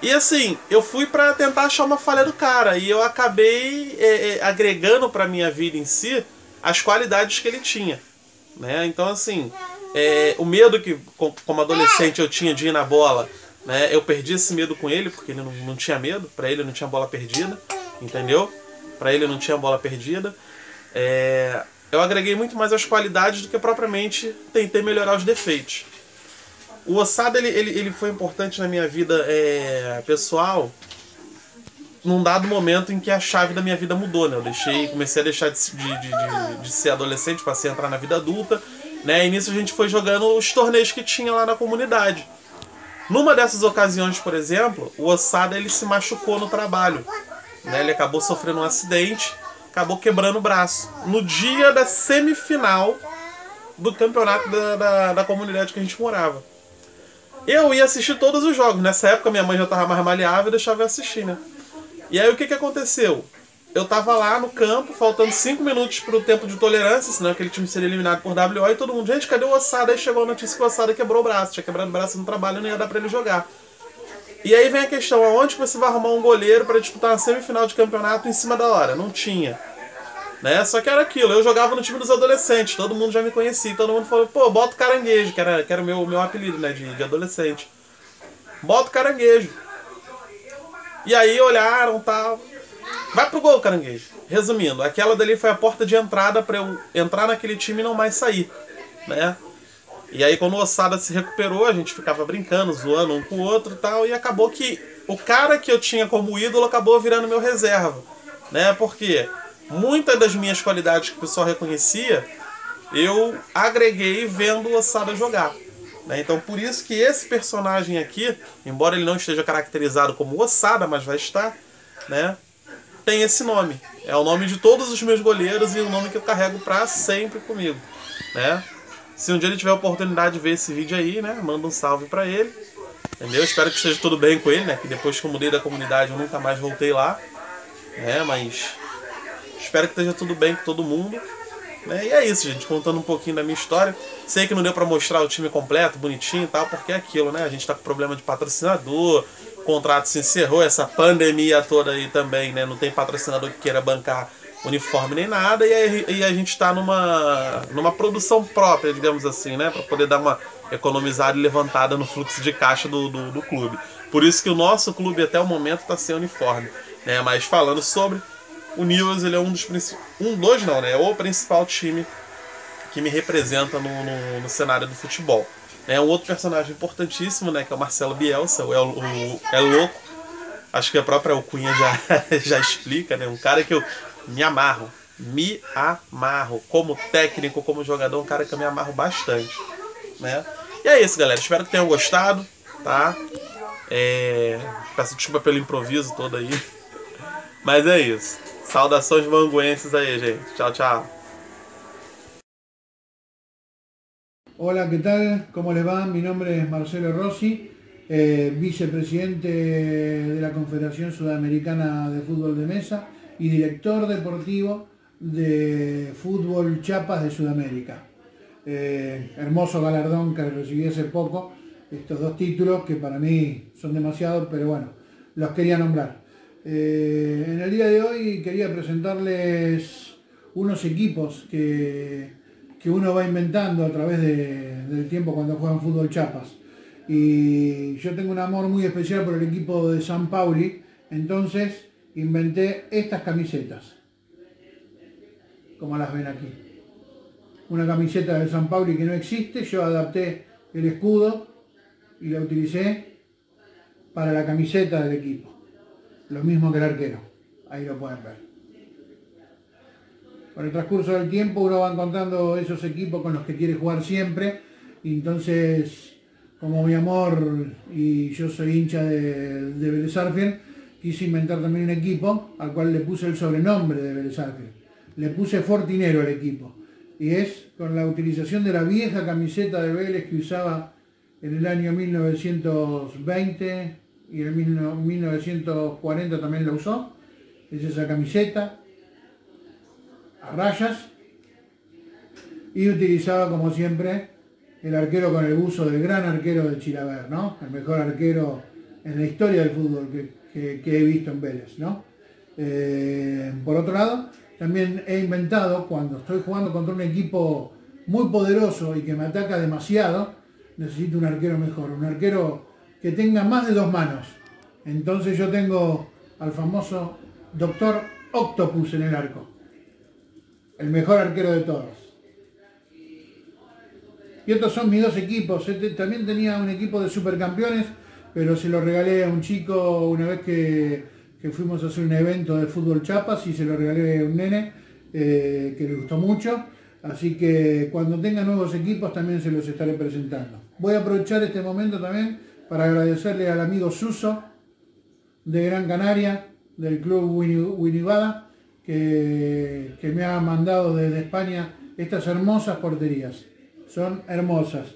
E assim, eu fui para tentar achar uma falha do cara. E eu acabei agregando para minha vida em si as qualidades que ele tinha, né? Então assim, o medo que como adolescente eu tinha de ir na bola, né? Eu perdi esse medo com ele, porque ele não tinha medo. Para ele não tinha bola perdida, entendeu? Para ele não tinha bola perdida. Eu agreguei muito mais as qualidades do que propriamente tentei melhorar os defeitos. O Ossada ele foi importante na minha vida pessoal num dado momento em que a chave da minha vida mudou, né? Comecei a deixar de ser adolescente, passei a entrar na vida adulta, né? E nisso a gente foi jogando os torneios que tinha lá na comunidade. Numa dessas ocasiões, por exemplo, o Ossada ele se machucou no trabalho, né? Ele acabou sofrendo um acidente, acabou quebrando o braço no dia da semifinal do campeonato da comunidade que a gente morava. Eu ia assistir todos os jogos. Nessa época minha mãe já estava mais maleável e deixava eu assistir, né? E aí o que aconteceu? Eu tava lá no campo, faltando 5 minutos pro tempo de tolerância, senão aquele time seria eliminado por WO, e todo mundo, gente, cadê o Ossada? Aí chegou a notícia que o Ossada quebrou o braço, tinha quebrado o braço no trabalho e não ia dar pra ele jogar. E aí vem a questão, aonde que você vai arrumar um goleiro para disputar uma semifinal de campeonato em cima da hora? Não tinha. Né? Só que era aquilo, eu jogava no time dos adolescentes, todo mundo já me conhecia, todo mundo falou, pô, bota o Caranguejo, que era o meu apelido, né, de adolescente. Bota o Caranguejo. E aí olharam, tal, vai pro gol, Caranguejo. resumindo, aquela dali foi a porta de entrada para eu entrar naquele time e não mais sair, né? E aí quando o Ossada se recuperou, a gente ficava brincando, zoando um com o outro e tal, e acabou que o cara que eu tinha como ídolo acabou virando meu reserva, né? Porque muitas das minhas qualidades que o pessoal reconhecia, eu agreguei vendo o Ossada jogar, né? Então por isso que esse personagem aqui, embora ele não esteja caracterizado como Ossada, mas vai estar, né? Tem esse nome. É o nome de todos os meus goleiros e o nome que eu carrego pra sempre comigo, né? Se um dia ele tiver a oportunidade de ver esse vídeo aí, né? Manda um salve pra ele. Entendeu? Espero que esteja tudo bem com ele, né? Que depois que eu mudei da comunidade eu nunca mais voltei lá, né? Mas espero que esteja tudo bem com todo mundo, né? E é isso, gente. Contando um pouquinho da minha história. Sei que não deu pra mostrar o time completo, bonitinho e tal, porque é aquilo, né? A gente tá com problema de patrocinador, o contrato se encerrou, essa pandemia toda aí também, né? Não tem patrocinador que queira bancar uniforme nem nada, e a gente está numa produção própria, digamos assim, né, para poder dar uma economizada e levantada no fluxo de caixa do clube. Por isso que o nosso clube até o momento está sem uniforme, né? Mas falando sobre o Newell's, ele é um dos principais, é o principal time que me representa no cenário do futebol. É um outro personagem importantíssimo, né, que é o Marcelo Bielsa, o É Louco. Acho que a própria alcunha já explica, né? Um cara que eu me amarro, como técnico, como jogador, um cara que eu me amarro bastante, né? E é isso, galera, espero que tenham gostado, tá? Peço desculpa pelo improviso todo aí, mas é isso. Saudações manguenses aí, gente. Tchau, tchau. Hola, ¿qué tal? ¿Cómo les va? Mi nombre es Marcelo Rossi, vicepresidente de la Confederación Sudamericana de Fútbol de Mesa y director deportivo de Fútbol Chiapas de Sudamérica. Hermoso galardón que recibí hace poco, estos dos títulos que para mí son demasiados, pero bueno, los quería nombrar. En el día de hoy quería presentarles unos equipos que uno va inventando a través del tiempo cuando juega en Fútbol Chiapas. Y yo tengo un amor muy especial por el equipo de San Pauli, entonces inventé estas camisetas, como las ven aquí. Una camiseta de San Pauli que no existe, yo adapté el escudo y la utilicé para la camiseta del equipo. Lo mismo que el arquero, ahí lo pueden ver. Con el transcurso del tiempo uno va encontrando esos equipos con los que quiere jugar siempre, y entonces, como mi amor y yo soy hincha de Vélez Sarsfield, quise inventar también un equipo al cual le puse el sobrenombre de Vélez Sarsfield. Le puse Fortinero al equipo. Y es con la utilización de la vieja camiseta de Vélez que usaba en el año 1920 y en el 1940 también la usó. Es esa camiseta a rayas. Y utilizaba como siempre el arquero con el buzo del gran arquero de Chilaver, ¿no? El mejor arquero en la historia del fútbol que he visto en Vélez, ¿no? Por otro lado, también he inventado, cuando estoy jugando contra un equipo muy poderoso y que me ataca demasiado, necesito un arquero mejor, un arquero que tenga más de 2 manos. Entonces yo tengo al famoso Doctor Octopus en el arco, el mejor arquero de todos. Y estos son mis 2 equipos. También tenía un equipo de supercampeones, pero se lo regalé a un chico una vez que fuimos a hacer un evento de Fútbol Chiapas, y se lo regalé a un nene que le gustó mucho. Así que cuando tenga nuevos equipos también se los estaré presentando. Voy a aprovechar este momento también para agradecerle al amigo Suso de Gran Canaria, del club Winibada, que me ha mandado desde España estas hermosas porterías. Son hermosas,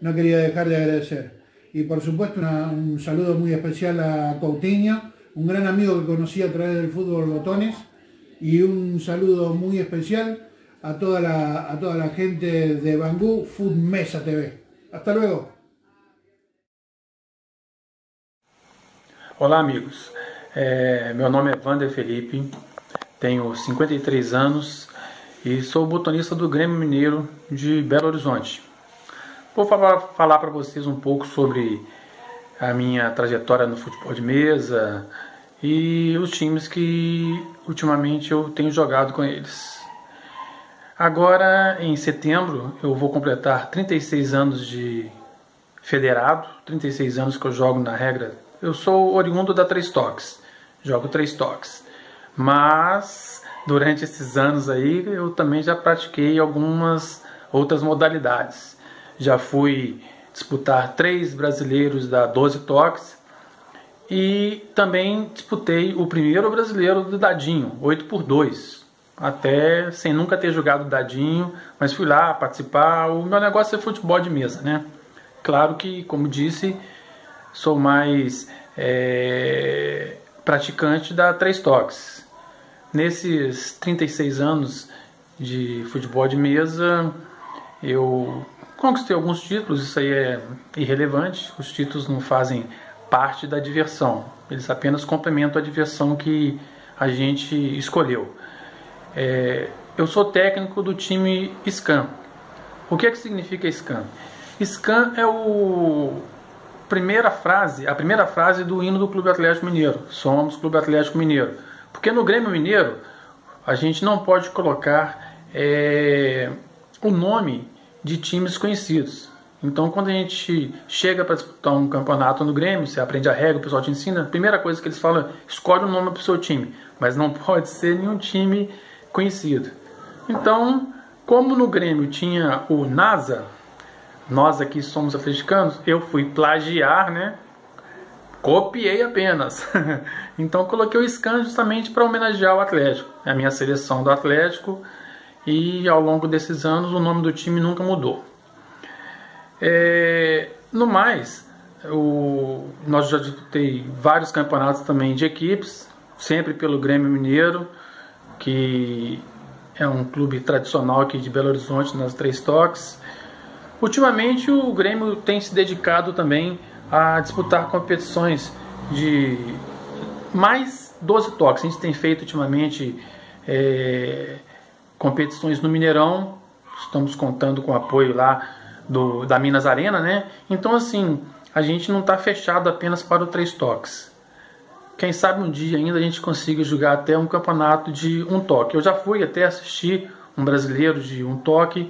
no quería dejar de agradecer. Y por supuesto un saludo muy especial a Coutinho, un gran amigo que conocí a través del fútbol Botones, y un saludo muy especial a toda la gente de Bangú Food Mesa TV. Hasta luego. Olá, amigos. Meu nome é Wander Felipe, tenho 53 anos e sou botonista do Grêmio Mineiro de Belo Horizonte. Vou falar para vocês um pouco sobre a minha trajetória no futebol de mesa e os times que ultimamente eu tenho jogado com eles. Agora, em setembro, eu vou completar 36 anos de federado, 36 anos que eu jogo na regra. Eu sou oriundo da Três Toques, jogo Três Toques, mas durante esses anos aí eu também já pratiquei algumas outras modalidades. Já fui disputar 3 brasileiros da 12 toques e também disputei o primeiro brasileiro do dadinho, 8x2, até sem nunca ter jogado dadinho, mas fui lá participar. O meu negócio é futebol de mesa, né? Claro que, como disse, sou mais praticante da 3 toques. Nesses 36 anos de futebol de mesa, eu conquistei alguns títulos. Isso aí é irrelevante, os títulos não fazem parte da diversão, eles apenas complementam a diversão que a gente escolheu. Eu sou técnico do time SCAM. O que significa SCAM? SCAM é a primeira frase do hino do Clube Atlético Mineiro. Somos Clube Atlético Mineiro. Porque no Grêmio Mineiro a gente não pode colocar o nome de times conhecidos. Então, quando a gente chega para disputar um campeonato no Grêmio, você aprende a regra, o pessoal te ensina, a primeira coisa que eles falam é: escolhe o nome para o seu time, mas não pode ser nenhum time conhecido. Então, como no Grêmio tinha o NASA, nós aqui somos atleticanos, eu fui plagiar, né? Copiei apenas. Então coloquei o SCAM justamente para homenagear o Atlético, a minha seleção do Atlético, e ao longo desses anos o nome do time nunca mudou. No mais, nós já disputei vários campeonatos também de equipes, sempre pelo Grêmio Mineiro, que é um clube tradicional aqui de Belo Horizonte, nas Três Toques. Ultimamente o Grêmio tem se dedicado também a disputar competições de mais 12 toques. A gente tem feito ultimamente competições no Mineirão, estamos contando com o apoio lá da Minas Arena, né? Então, assim, a gente não está fechado apenas para o 3 toques. Quem sabe um dia ainda a gente consiga jogar até um campeonato de 1 toque. Eu já fui até assistir um brasileiro de 1 toque,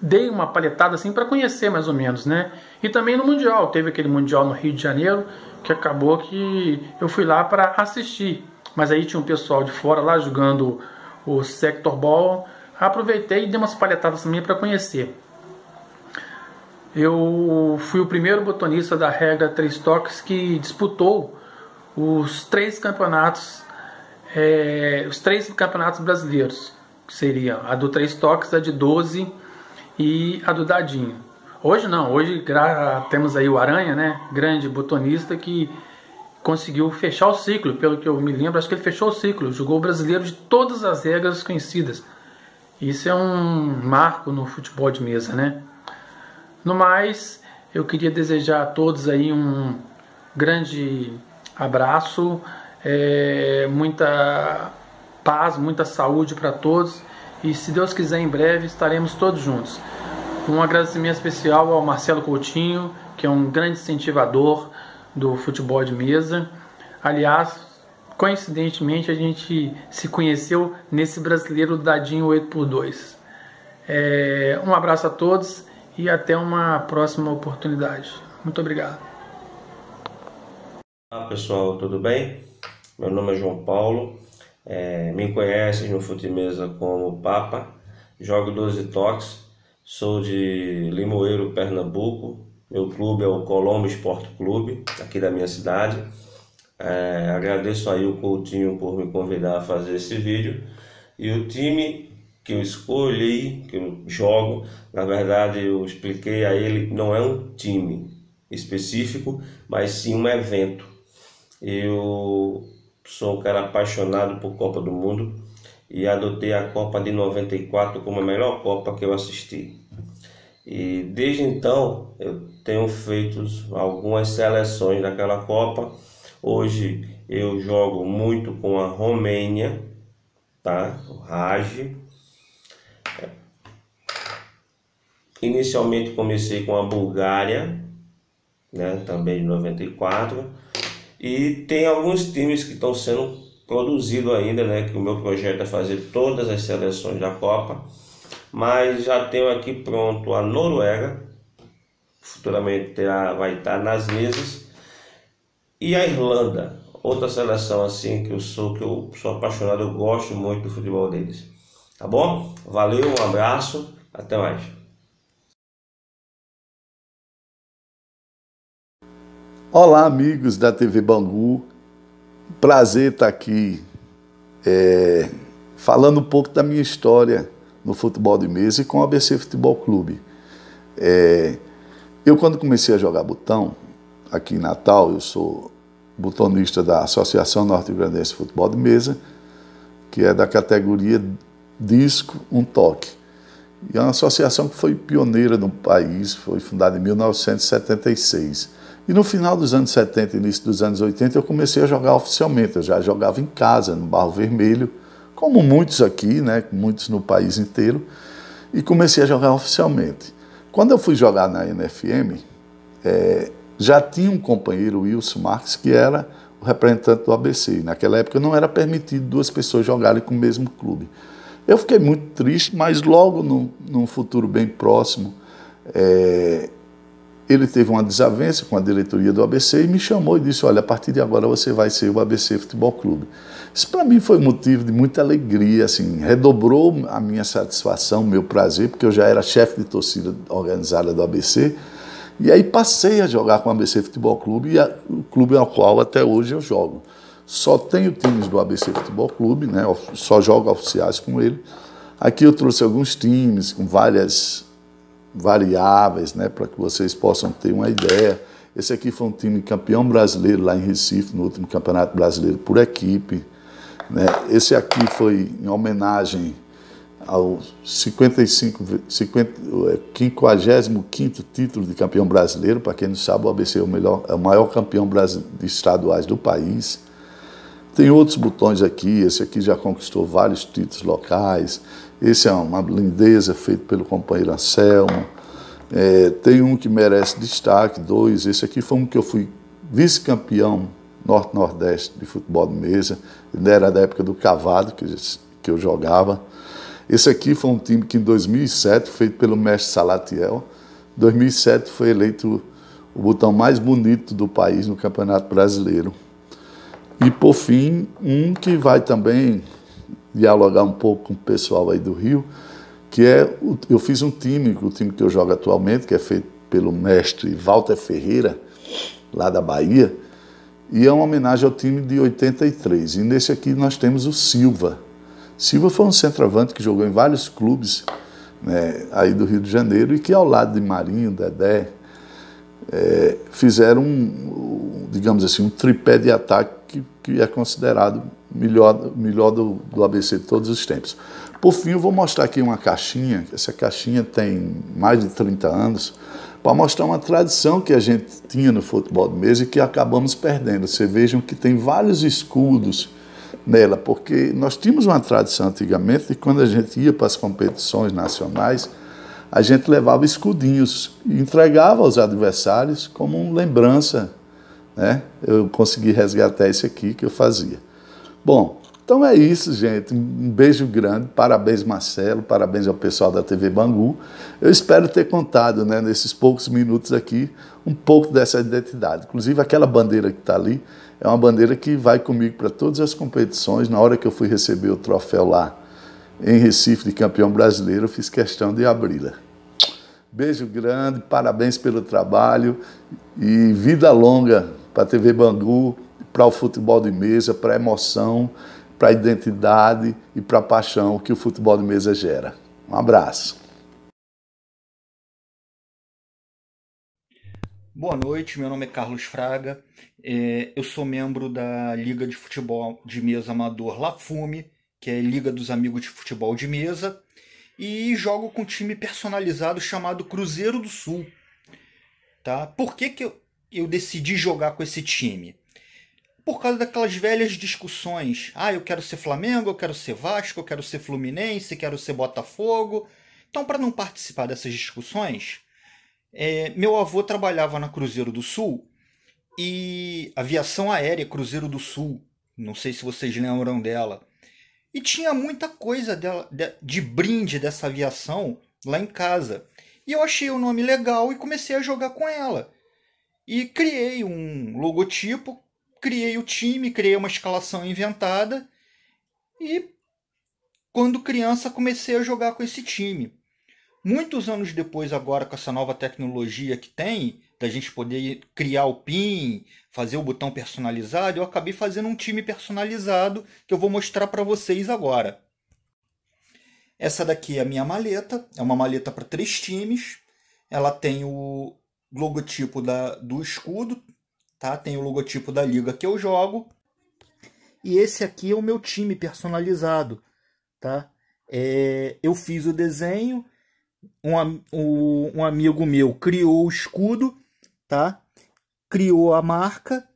dei uma palhetada assim para conhecer mais ou menos, né? E também no Mundial, teve aquele Mundial no Rio de Janeiro, que acabou que eu fui lá para assistir. Mas aí tinha um pessoal de fora lá jogando o Sector Ball, aproveitei e dei umas palhetadas também para conhecer. Eu fui o primeiro botonista da regra 3 toques que disputou os 3 campeonatos, os 3 campeonatos brasileiros, que seria a do 3 toques, a de 12 e a do dadinho. Hoje não, hoje temos aí o Aranha, né, grande botonista, que conseguiu fechar o ciclo, pelo que eu me lembro, acho que ele fechou o ciclo, jogou o brasileiro de todas as regras conhecidas. Isso é um marco no futebol de mesa, né? No mais, eu queria desejar a todos aí um grande abraço, muita paz, muita saúde para todos, e se Deus quiser, em breve estaremos todos juntos. Um agradecimento especial ao Marcelo Coutinho, que é um grande incentivador do futebol de mesa. Aliás, coincidentemente, a gente se conheceu nesse brasileiro dadinho 8x2. Um abraço a todos e até uma próxima oportunidade. Muito obrigado. Olá pessoal, tudo bem? Meu nome é João Paulo, me conhecem no Futimesa como Papa, jogo 12 toques, sou de Limoeiro, Pernambuco, meu clube é o Colombo Esporte Clube, aqui da minha cidade. Agradeço aí o Coutinho por me convidar a fazer esse vídeo, e o time que eu escolhi, que eu jogo, na verdade eu expliquei a ele, não é um time específico, mas sim um evento. Eu sou um cara apaixonado por Copa do Mundo e adotei a Copa de 94 como a melhor Copa que eu assisti. E desde então eu tenho feito algumas seleções daquela Copa. Hoje eu jogo muito com a Romênia, tá? O Raj. Inicialmente comecei com a Bulgária, né? Também de 94. E tem alguns times que estão sendo produzidos ainda, né? Que o meu projeto é fazer todas as seleções da Copa. Mas já tenho aqui pronto a Noruega, futuramente vai estar nas mesas, e a Irlanda, outra seleção assim que eu sou apaixonado, eu gosto muito do futebol deles. Tá bom? Valeu, um abraço, até mais. Olá, amigos da TV Bangu. Prazer estar aqui falando um pouco da minha história no futebol de mesa e com o ABC Futebol Clube. Eu, quando comecei a jogar botão, aqui em Natal, eu sou botonista da Associação Norte-Grandense de Futebol de Mesa, que é da categoria Disco, um Toque. E é uma associação que foi pioneira no país, foi fundada em 1976. E no final dos anos 70 e início dos anos 80 eu comecei a jogar oficialmente. Eu já jogava em casa, no Barro Vermelho, como muitos aqui, né, muitos no país inteiro, e comecei a jogar oficialmente. Quando eu fui jogar na NFM, já tinha um companheiro, Wilson Marques, que era o representante do ABC. Naquela época não era permitido duas pessoas jogarem com o mesmo clube. Eu fiquei muito triste, mas logo num futuro bem próximo, ele teve uma desavença com a diretoria do ABC e me chamou e disse: olha, a partir de agora você vai ser o ABC Futebol Clube. Isso para mim foi motivo de muita alegria, assim, redobrou a minha satisfação, o meu prazer, porque eu já era chefe de torcida organizada do ABC, e aí passei a jogar com o ABC Futebol Clube, e o clube ao qual até hoje eu jogo. Só tenho times do ABC Futebol Clube, né, só jogo oficiais com ele. Aqui eu trouxe alguns times com várias variáveis, né, para que vocês possam ter uma ideia. Esse aqui foi um time campeão brasileiro lá em Recife, no último Campeonato Brasileiro por equipe, né? Esse aqui foi em homenagem ao 55º título de campeão brasileiro. Para quem não sabe, o ABC é o maior campeão de estaduais do país. Tem outros botões aqui, esse aqui já conquistou vários títulos locais. Esse é uma lindeza, feito pelo companheiro Anselmo. Tem um que merece destaque, dois. Esse aqui foi um que eu fui vice-campeão Norte-Nordeste de futebol de mesa. Ainda era da época do Cavado, que eu jogava. Esse aqui foi um time que em 2007, feito pelo mestre Salatiel, em 2007 foi eleito o botão mais bonito do país no Campeonato Brasileiro. E, por fim, um que vai também dialogar um pouco com o pessoal aí do Rio, que eu fiz um time, o time que eu jogo atualmente, que é feito pelo mestre Walter Ferreira, lá da Bahia, e é uma homenagem ao time de 83. E nesse aqui nós temos o Silva. Silva foi um centroavante que jogou em vários clubes, né, aí do Rio de Janeiro, e que ao lado de Marinho, Dedé, fizeram digamos assim, um tripé de ataque que é considerado melhor do ABC de todos os tempos. Por fim, eu vou mostrar aqui uma caixinha. Essa caixinha tem mais de 30 anos, para mostrar uma tradição que a gente tinha no futebol de mesa e que acabamos perdendo. Vocês vejam que tem vários escudos nela, porque nós tínhamos uma tradição antigamente de quando a gente ia para as competições nacionais, a gente levava escudinhos e entregava aos adversários como uma lembrança, né? Eu consegui resgatar esse aqui que eu fazia. Bom, então é isso, gente. Um beijo grande. Parabéns, Marcelo. Parabéns ao pessoal da TV Bangu. Eu espero ter contado, né, nesses poucos minutos aqui, um pouco dessa identidade. Inclusive, aquela bandeira que está ali é uma bandeira que vai comigo para todas as competições. Na hora que eu fui receber o troféu lá em Recife de campeão brasileiro, eu fiz questão de abri-la. Beijo grande, parabéns pelo trabalho e vida longa para a TV Bangu, para o futebol de mesa, para a emoção, para a identidade e para a paixão que o futebol de mesa gera. Um abraço. Boa noite, meu nome é Carlos Fraga, eu sou membro da Liga de Futebol de Mesa Amador LaFume, que é a Liga dos Amigos de Futebol de Mesa, e jogo com um time personalizado chamado Cruzeiro do Sul. Tá? Por que eu decidi jogar com esse time? Por causa daquelas velhas discussões. Ah, eu quero ser Flamengo, eu quero ser Vasco, eu quero ser Fluminense, quero ser Botafogo. Então, para não participar dessas discussões, meu avô trabalhava na Cruzeiro do Sul e Aviação Aérea Cruzeiro do Sul. Não sei se vocês lembram dela. E tinha muita coisa dela, de brinde dessa aviação lá em casa. E eu achei o nome legal e comecei a jogar com ela. E criei um logotipo, criei o time, criei uma escalação inventada. E quando criança comecei a jogar com esse time. Muitos anos depois, agora com essa nova tecnologia que tem, da gente poder criar o PIN, fazer o botão personalizado, eu acabei fazendo um time personalizado que eu vou mostrar para vocês agora. Essa daqui é a minha maleta, é uma maleta para 3 times. Ela tem o logotipo do escudo, tá? Tem o logotipo da liga que eu jogo. E esse aqui é o meu time personalizado, tá? Eu fiz o desenho, um amigo meu criou o escudo, tá? Criou a marca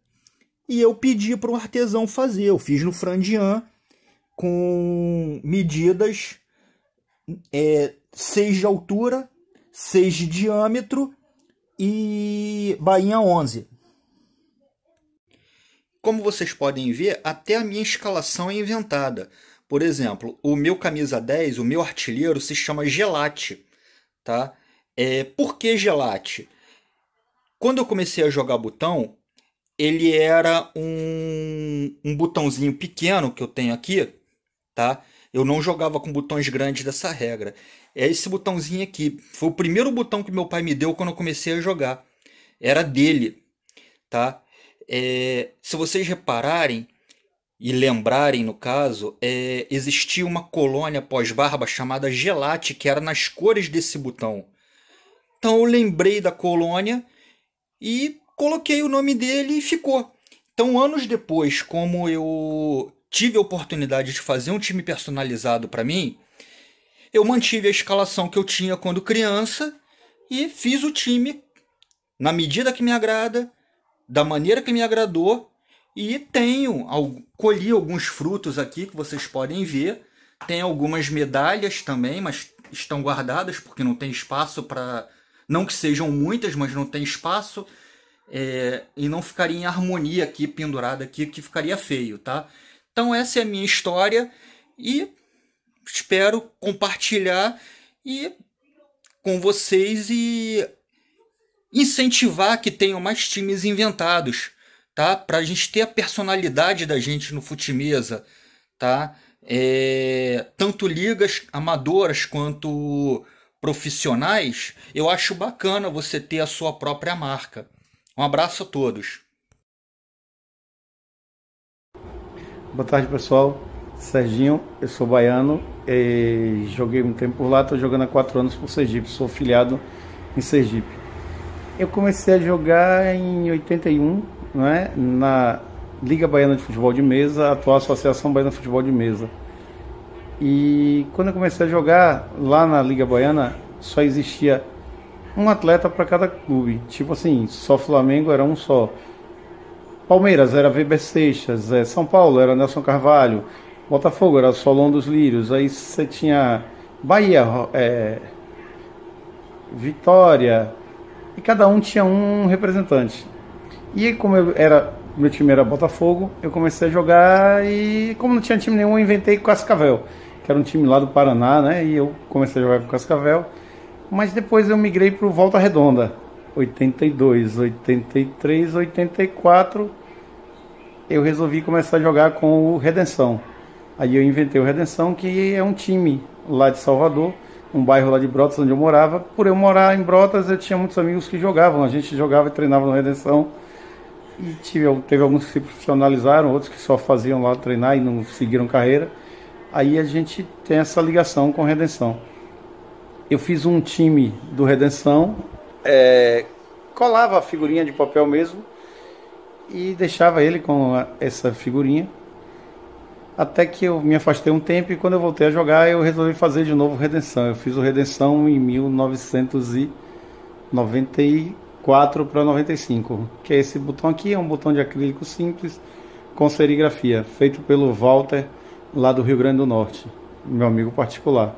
e eu pedi para o artesão fazer. Eu fiz no Frandian com medidas 6 de altura, 6 de diâmetro e bainha 11. Como vocês podem ver, até a minha escalação é inventada. Por exemplo, o meu camisa 10, o meu artilheiro, se chama Gelate, tá? Por que Gelate? Quando eu comecei a jogar botão, ele era um botãozinho pequeno que eu tenho aqui, tá? Eu não jogava com botões grandes dessa regra. É esse botãozinho aqui. Foi o primeiro botão que meu pai me deu quando eu comecei a jogar. Era dele, tá? Se vocês repararem e lembrarem, no caso, existia uma colônia pós-barba chamada Gelate, que era nas cores desse botão. Então eu lembrei da colônia e coloquei o nome dele e ficou. Então, anos depois, como eu tive a oportunidade de fazer um time personalizado para mim, eu mantive a escalação que eu tinha quando criança e fiz o time na medida que me agrada, da maneira que me agradou, e colhi alguns frutos aqui que vocês podem ver. Tem algumas medalhas também, mas estão guardadas porque não tem espaço para... Não que sejam muitas, mas não tem espaço. E não ficaria em harmonia aqui, pendurada aqui, que ficaria feio, tá? Então essa é a minha história e espero compartilhar com vocês e incentivar que tenham mais times inventados, tá? Para a gente ter a personalidade da gente no fute-mesa, tá? Tanto ligas amadoras quanto profissionais, eu acho bacana você ter a sua própria marca. Um abraço a todos. Boa tarde, pessoal. Serginho, eu sou baiano, joguei um tempo por lá, estou jogando há 4 anos por Sergipe, sou filiado em Sergipe. Eu comecei a jogar em 81, né, na Liga Baiana de Futebol de Mesa, a atual Associação Baiana de Futebol de Mesa. E quando eu comecei a jogar lá na Liga Baiana, só existia um atleta para cada clube. Tipo assim, só Flamengo era um só. Palmeiras era Weber Seixas, São Paulo era Nelson Carvalho, Botafogo era Solon dos Lírios, aí você tinha Bahia, Vitória, e cada um tinha um representante. E como meu time era Botafogo, eu comecei a jogar e como não tinha time nenhum, eu inventei Cascavel, que era um time lá do Paraná, né? E eu comecei a jogar com Cascavel, mas depois eu migrei para o Volta Redonda, 82, 83, 84, eu resolvi começar a jogar com o Redenção. Aí eu inventei o Redenção, que é um time lá de Salvador, um bairro lá de Brotas, onde eu morava. Por eu morar em Brotas, eu tinha muitos amigos que jogavam, a gente jogava e treinava no Redenção. E teve alguns que se profissionalizaram, outros que só faziam lá treinar e não seguiram carreira. Aí a gente tem essa ligação com o Redenção. Eu fiz um time do Redenção, colava a figurinha de papel mesmo e deixava ele com essa figurinha. Até que eu me afastei um tempo e quando eu voltei a jogar eu resolvi fazer de novo Redenção. Eu fiz o Redenção em 1994 para 95, que é esse botão aqui, é um botão de acrílico simples com serigrafia, feito pelo Walter lá do Rio Grande do Norte, meu amigo particular.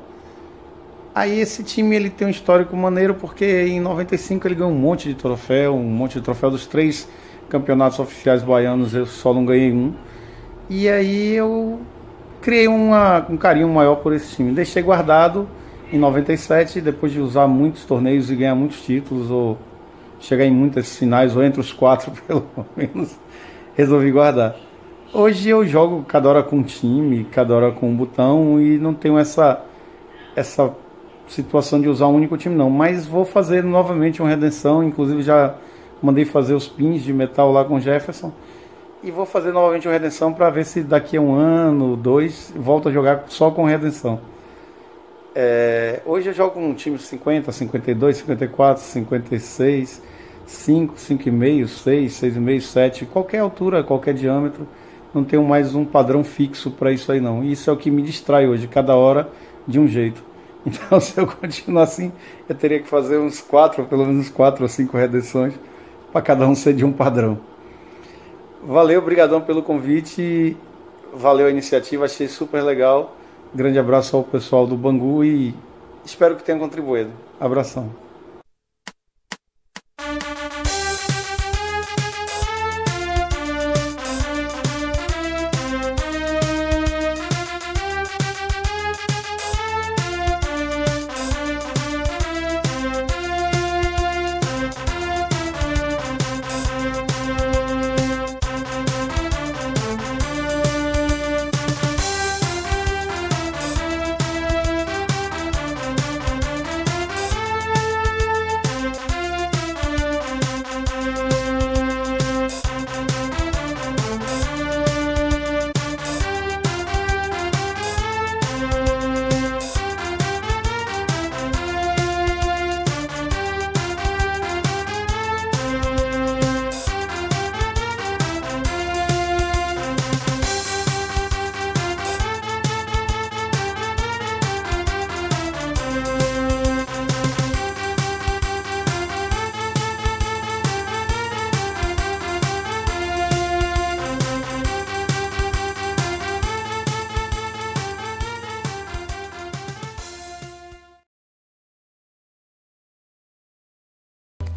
Aí esse time ele tem um histórico maneiro porque em 95 ele ganhou um monte de troféu dos 3 campeonatos oficiais baianos eu só não ganhei um. E aí eu criei um carinho maior por esse time. Deixei guardado em 97, depois de usar muitos torneios e ganhar muitos títulos, ou chegar em muitas finais, ou entre os 4 pelo menos, resolvi guardar. Hoje eu jogo cada hora com um time, cada hora com um botão, e não tenho essa situação de usar um único time não, mas vou fazer novamente uma redenção, inclusive já mandei fazer os pins de metal lá com o Jefferson, e vou fazer novamente uma redenção para ver se daqui a 1 ano, 2, volto a jogar só com redenção. Hoje eu jogo com um time 50, 52, 54, 56, 5, 5,5, 6, 6,5, 7, qualquer altura, qualquer diâmetro. Não tenho mais um padrão fixo para isso aí não. Isso é o que me distrai hoje, cada hora de um jeito. Então, se eu continuar assim, eu teria que fazer pelo menos 4 ou 5 redenções para cada um ser de um padrão. Valeu, obrigadão pelo convite, valeu a iniciativa, achei super legal. Grande abraço ao pessoal do Bangu e espero que tenha contribuído. Abração.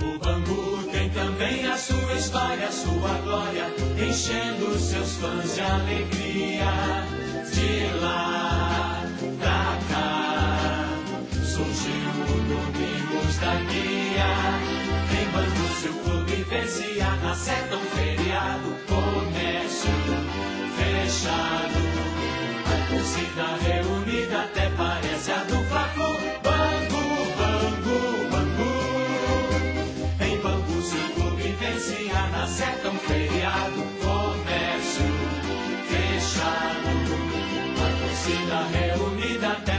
O Bangu tem também a sua história, a sua glória, enchendo seus fãs de alegria. De lá pra cá surgiu o Domingos da Guia. Em Bangu seu clube vencia, acerta um feriado, comércio fechado. A torcida reunida até parece a do Fla-Flu. Acerta um feriado, comércio fechado, a torcida reunida até